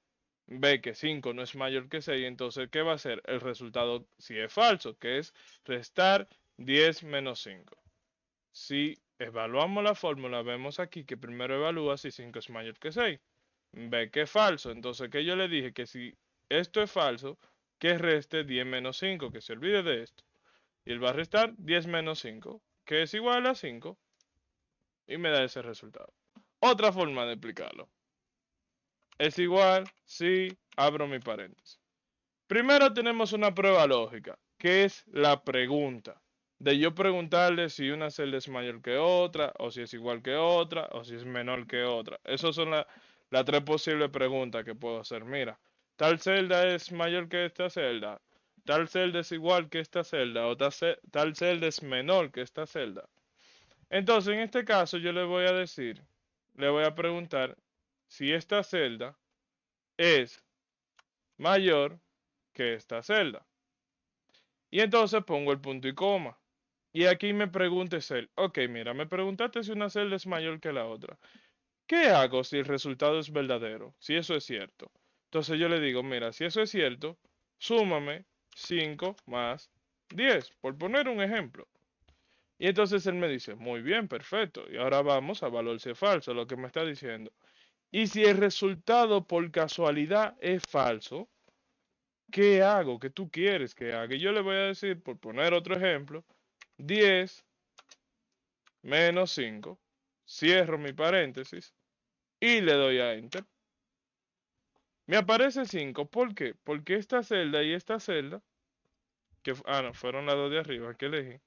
ve que 5 no es mayor que 6, entonces ¿qué va a hacer? El resultado si es falso, que es restar 10 menos 5. Si evaluamos la fórmula, vemos aquí que primero evalúa si 5 es mayor que 6. Ve que es falso, entonces que yo le dije que si esto es falso, que reste 10 menos 5, que se olvide de esto. Y él va a restar 10 menos 5, que es igual a 5, y me da ese resultado. Otra forma de explicarlo. Es igual si abro mi paréntesis. Primero tenemos una prueba lógica, que es la pregunta. De yo preguntarle si una celda es mayor que otra, o si es igual que otra, o si es menor que otra. Esas son las tres posibles preguntas que puedo hacer. Mira, tal celda es mayor que esta celda, tal celda es igual que esta celda, o tal celda es menor que esta celda. Entonces, en este caso, yo le voy a decir, le voy a preguntar si esta celda es mayor que esta celda. Y entonces pongo el punto y coma. Y aquí me pregunta él, ok, mira, me preguntaste si una celda es mayor que la otra. ¿Qué hago si el resultado es verdadero? Si eso es cierto. Entonces yo le digo, mira, si eso es cierto, súmame 5 más 10, por poner un ejemplo. Y entonces él me dice, muy bien, perfecto. Y ahora vamos a valor si es falso, lo que me está diciendo. Y si el resultado por casualidad es falso, ¿qué hago? ¿Qué tú quieres que haga? Yo le voy a decir, por poner otro ejemplo, 10 menos 5. Cierro mi paréntesis y le doy a Enter. Me aparece 5. ¿Por qué? Porque esta celda y esta celda, no, fueron las dos de arriba que elegí.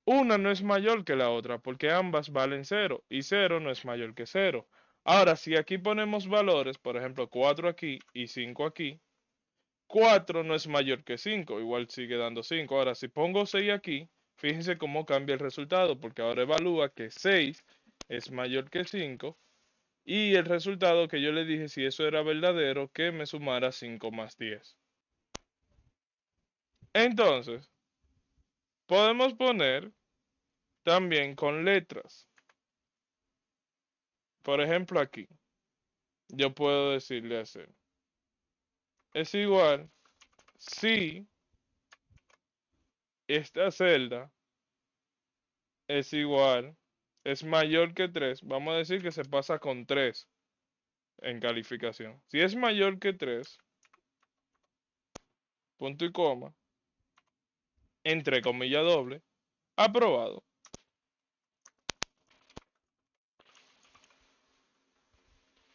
Una no es mayor que la otra porque ambas valen 0 y 0 no es mayor que 0. Ahora, si aquí ponemos valores, por ejemplo, 4 aquí y 5 aquí, 4 no es mayor que 5, igual sigue dando 5. Ahora, si pongo 6 aquí, fíjense cómo cambia el resultado, porque ahora evalúa que 6 es mayor que 5 y el resultado que yo le dije, si eso era verdadero, que me sumara 5 más 10. Entonces, podemos poner también con letras. Por ejemplo, aquí, yo puedo decirle así, es igual si esta celda es igual, es mayor que 3, vamos a decir que se pasa con 3 en calificación. Si es mayor que 3, punto y coma, entre comilla doble, aprobado.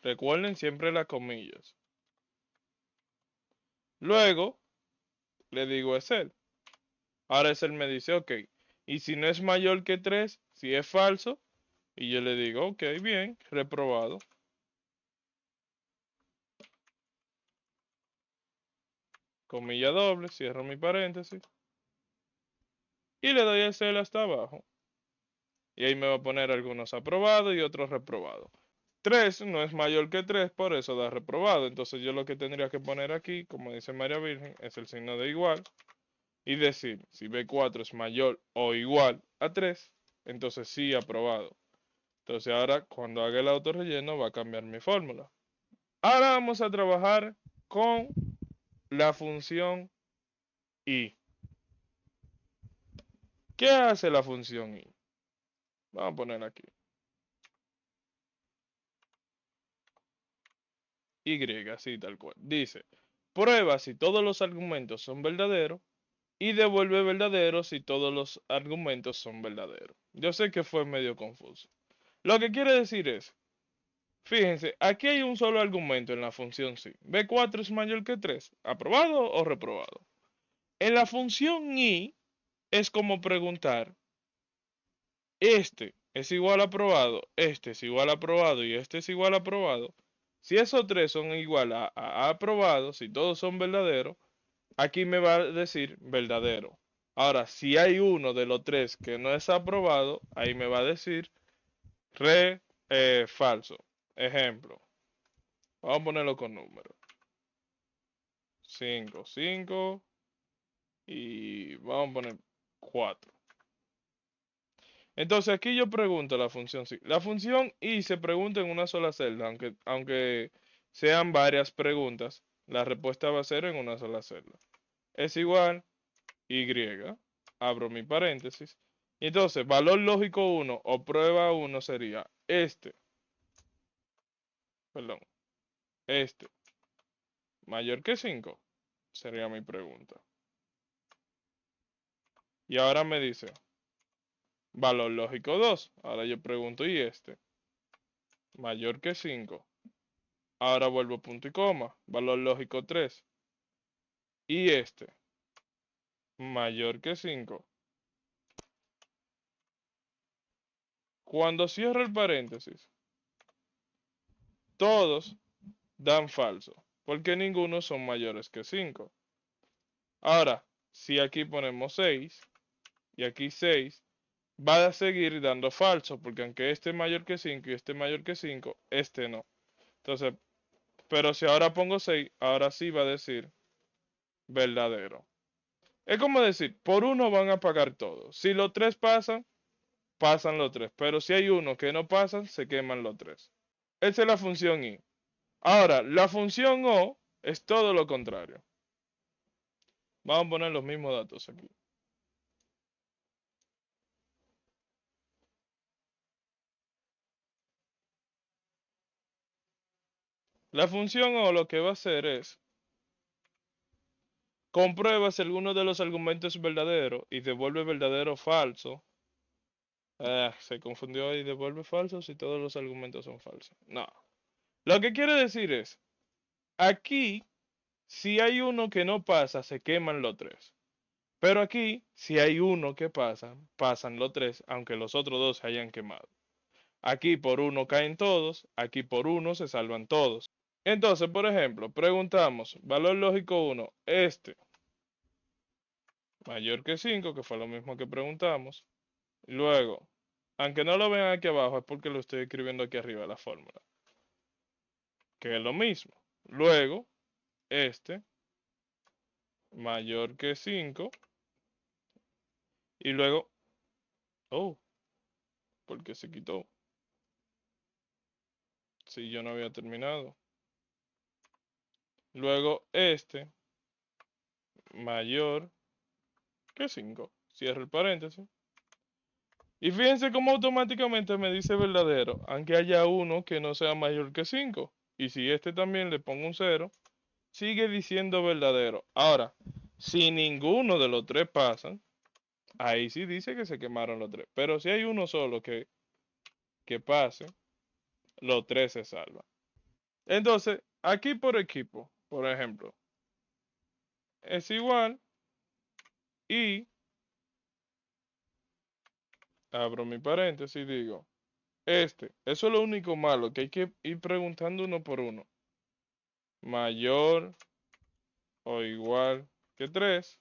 Recuerden siempre las comillas. Luego, le digo es él. Ahora es él me dice, ok. Y si no es mayor que 3, si es falso, y yo le digo, ok, bien, reprobado. Comilla doble, cierro mi paréntesis. Y le doy a Excel hasta abajo. Y ahí me va a poner algunos aprobados y otros reprobados. 3 no es mayor que 3, por eso da reprobado. Entonces yo lo que tendría que poner aquí, como dice María Virgen, es el signo de igual. Y decir, si B4 es mayor o igual a 3, entonces sí aprobado. Entonces ahora cuando haga el autorrelleno va a cambiar mi fórmula. Ahora vamos a trabajar con la función y. ¿Qué hace la función y? Vamos a poner aquí. Y, así tal cual. Dice, prueba si todos los argumentos son verdaderos y devuelve verdadero si todos los argumentos son verdaderos. Yo sé que fue medio confuso. Lo que quiere decir es, fíjense, aquí hay un solo argumento en la función sí. B4 es mayor que 3. ¿Aprobado o reprobado? En la función y es como preguntar, este es igual a aprobado, este es igual a aprobado y este es igual a aprobado. Si esos tres son igual a aprobado, si todos son verdaderos, aquí me va a decir verdadero. Ahora, si hay uno de los tres que no es aprobado, ahí me va a decir falso. Ejemplo, vamos a ponerlo con números. 5, 5 y vamos a poner 4. Entonces aquí yo pregunto la función sí. La función y se pregunta en una sola celda, aunque sean varias preguntas, la respuesta va a ser en una sola celda. Es igual y, abro mi paréntesis. Y entonces, valor lógico 1 o prueba 1 sería perdón, este, mayor que 5, sería mi pregunta. Y ahora me dice, valor lógico 2, ahora yo pregunto, ¿y este? Mayor que 5. Ahora vuelvo punto y coma, valor lógico 3. Y este, mayor que 5. Cuando cierro el paréntesis, todos dan falso, porque ninguno son mayores que 5. Ahora, si aquí ponemos 6 y aquí 6, va a seguir dando falso, porque aunque este es mayor que 5 y este es mayor que 5, este no. Entonces, pero si ahora pongo 6, ahora sí va a decir verdadero. Es como decir, por uno van a pagar todos. Si los tres pasan, pasan los tres. Pero si hay uno que no pasan, se queman los tres. Esa es la función i. Ahora, la función o es todo lo contrario. Vamos a poner los mismos datos aquí. La función O lo que va a hacer es comprueba si alguno de los argumentos es verdadero y devuelve verdadero o falso. Se confundió y devuelve falso si todos los argumentos son falsos. No. Lo que quiere decir es, aquí, si hay uno que no pasa, se queman los tres. Pero aquí, si hay uno que pasa, pasan los tres, aunque los otros dos se hayan quemado. Aquí por uno caen todos, aquí por uno se salvan todos. Entonces, por ejemplo, preguntamos, valor lógico 1, mayor que 5, que fue lo mismo que preguntamos. Luego, aunque no lo vean aquí abajo, es porque lo estoy escribiendo aquí arriba la fórmula, que es lo mismo. Luego, mayor que 5, y luego, oh, porque se quitó, si yo no había terminado. Luego, mayor que 5. Cierro el paréntesis. Y fíjense cómo automáticamente me dice verdadero, aunque haya uno que no sea mayor que 5. Y si también le pongo un 0, sigue diciendo verdadero. Ahora, si ninguno de los tres pasan, ahí sí dice que se quemaron los tres. Pero si hay uno solo que pase, los tres se salvan. Entonces, aquí por equipo, por ejemplo, es igual y abro mi paréntesis y digo, eso es lo único malo, que hay que ir preguntando uno por uno. Mayor o igual que 3.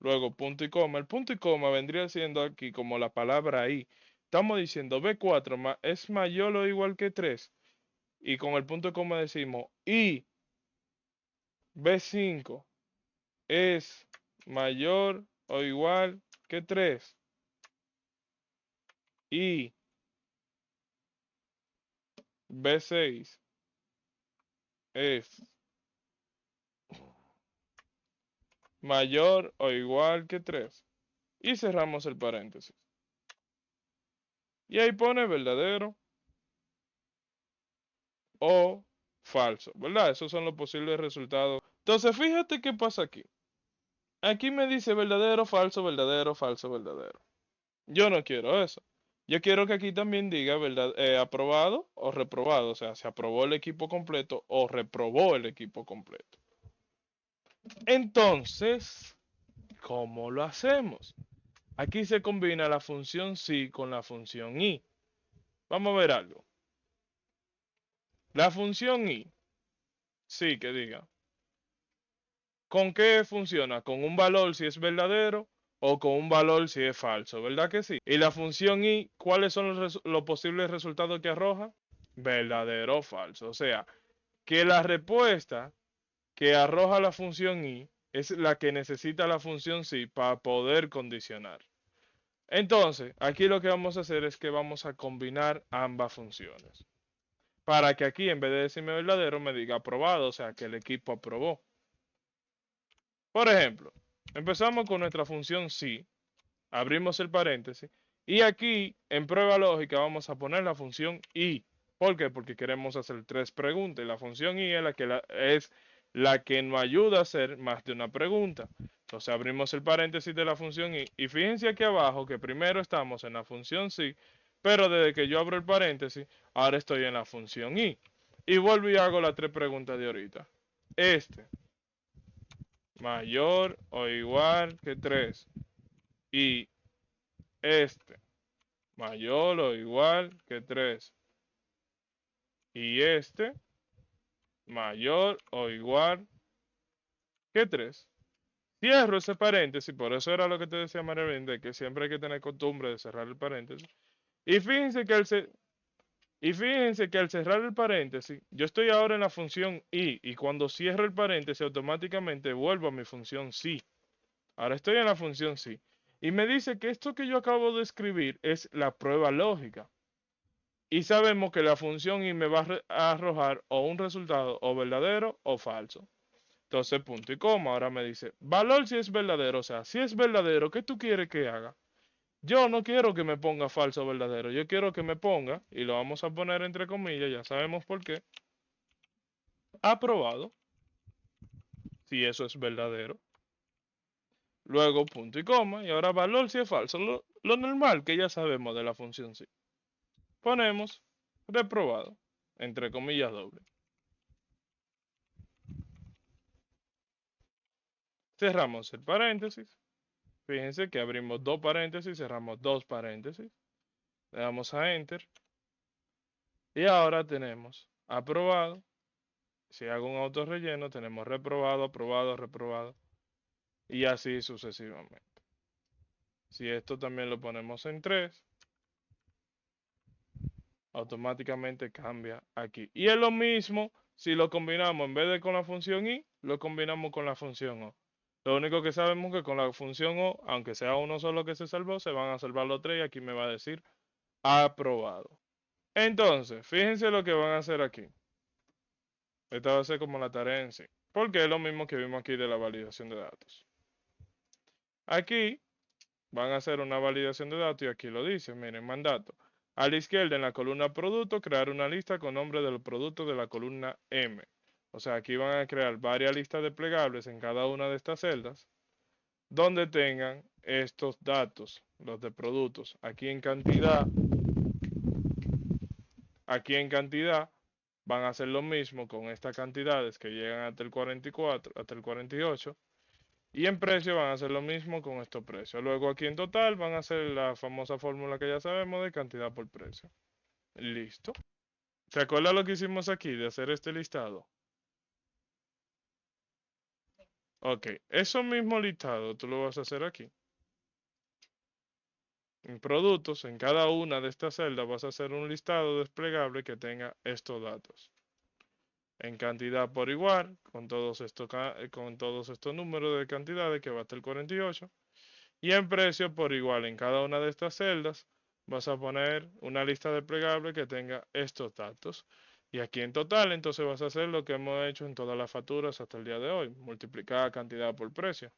Luego punto y coma. El punto y coma vendría siendo aquí como la palabra ahí. Estamos diciendo B4 es mayor o igual que 3. Y con el punto y coma decimos y B5 es mayor o igual que 3. Y B6 es mayor o igual que 3. Y cerramos el paréntesis. Y ahí pone verdadero o falso, ¿verdad? Esos son los posibles resultados. Entonces, fíjate qué pasa aquí. Aquí me dice verdadero, falso, verdadero, falso, verdadero. Yo no quiero eso. Yo quiero que aquí también diga verdad, aprobado o reprobado. O sea, se aprobó el equipo completo o reprobó el equipo completo. Entonces, ¿cómo lo hacemos? Aquí se combina la función sí con la función y. Vamos a ver algo. La función y, sí que diga. ¿Con qué funciona? ¿Con un valor si es verdadero o con un valor si es falso? ¿Verdad que sí? Y la función y, ¿cuáles son los posibles resultados que arroja? Verdadero o falso. O sea, que la respuesta que arroja la función y es la que necesita la función sí para poder condicionar. Entonces, aquí lo que vamos a hacer es que vamos a combinar ambas funciones. Para que aquí, en vez de decirme verdadero, me diga aprobado, o sea, que el equipo aprobó. Por ejemplo, empezamos con nuestra función sí, abrimos el paréntesis, y aquí en prueba lógica vamos a poner la función y. ¿Por qué? Porque queremos hacer tres preguntas, y la función y es la que nos ayuda a hacer más de una pregunta. Entonces abrimos el paréntesis de la función y fíjense aquí abajo que primero estamos en la función sí, pero desde que yo abro el paréntesis, ahora estoy en la función y vuelvo y hago las tres preguntas de ahorita. Mayor o igual que 3 y mayor o igual que 3 y mayor o igual que 3. Cierro ese paréntesis, por eso era lo que te decía María Belén, de que siempre hay que tener costumbre de cerrar el paréntesis. Y fíjense que al cerrar el paréntesis, yo estoy ahora en la función y cuando cierro el paréntesis automáticamente vuelvo a mi función sí. Ahora estoy en la función sí. Y me dice que esto que yo acabo de escribir es la prueba lógica. Y sabemos que la función y me va a arrojar o un resultado o verdadero o falso. Entonces, punto y coma. Ahora me dice, valor si es verdadero. O sea, si es verdadero, ¿qué tú quieres que haga? Yo no quiero que me ponga falso o verdadero. Yo quiero que me ponga, y lo vamos a poner entre comillas, ya sabemos por qué. aprobado, si eso es verdadero. Luego punto y coma, y ahora valor si es falso. Lo normal que ya sabemos de la función sí. Ponemos reprobado, entre comillas doble. Cerramos el paréntesis. Fíjense que abrimos dos paréntesis, cerramos dos paréntesis. Le damos a Enter. Y ahora tenemos aprobado. Si hago un autorrelleno, tenemos reprobado, aprobado, reprobado. Y así sucesivamente. Si esto también lo ponemos en 3, automáticamente cambia aquí. Y es lo mismo si lo combinamos en vez de con la función i, lo combinamos con la función o. Lo único que sabemos es que con la función o, aunque sea uno solo que se salvó, se van a salvar los tres y aquí me va a decir aprobado. Entonces, fíjense lo que van a hacer aquí. Esta va a ser como la tarea en sí, porque es lo mismo que vimos aquí de la validación de datos. Aquí van a hacer una validación de datos y aquí lo dice, miren, mandato. A la izquierda en la columna producto, crear una lista con nombre de los productos de la columna M. O sea, aquí van a crear varias listas desplegables en cada una de estas celdas donde tengan estos datos, los de productos. Aquí en cantidad van a hacer lo mismo con estas cantidades que llegan hasta el 44, hasta el 48. Y en precio van a hacer lo mismo con estos precios. Luego aquí en total van a hacer la famosa fórmula que ya sabemos de cantidad por precio. Listo. ¿Se acuerda lo que hicimos aquí de hacer este listado? Ok, eso mismo listado tú lo vas a hacer aquí. En productos, en cada una de estas celdas vas a hacer un listado desplegable que tenga estos datos. En cantidad por igual, con todos estos números de cantidades que va hasta el 48. Y en precio por igual, en cada una de estas celdas vas a poner una lista desplegable que tenga estos datos. Y aquí en total, entonces vas a hacer lo que hemos hecho en todas las facturas hasta el día de hoy, multiplicar cantidad por precio.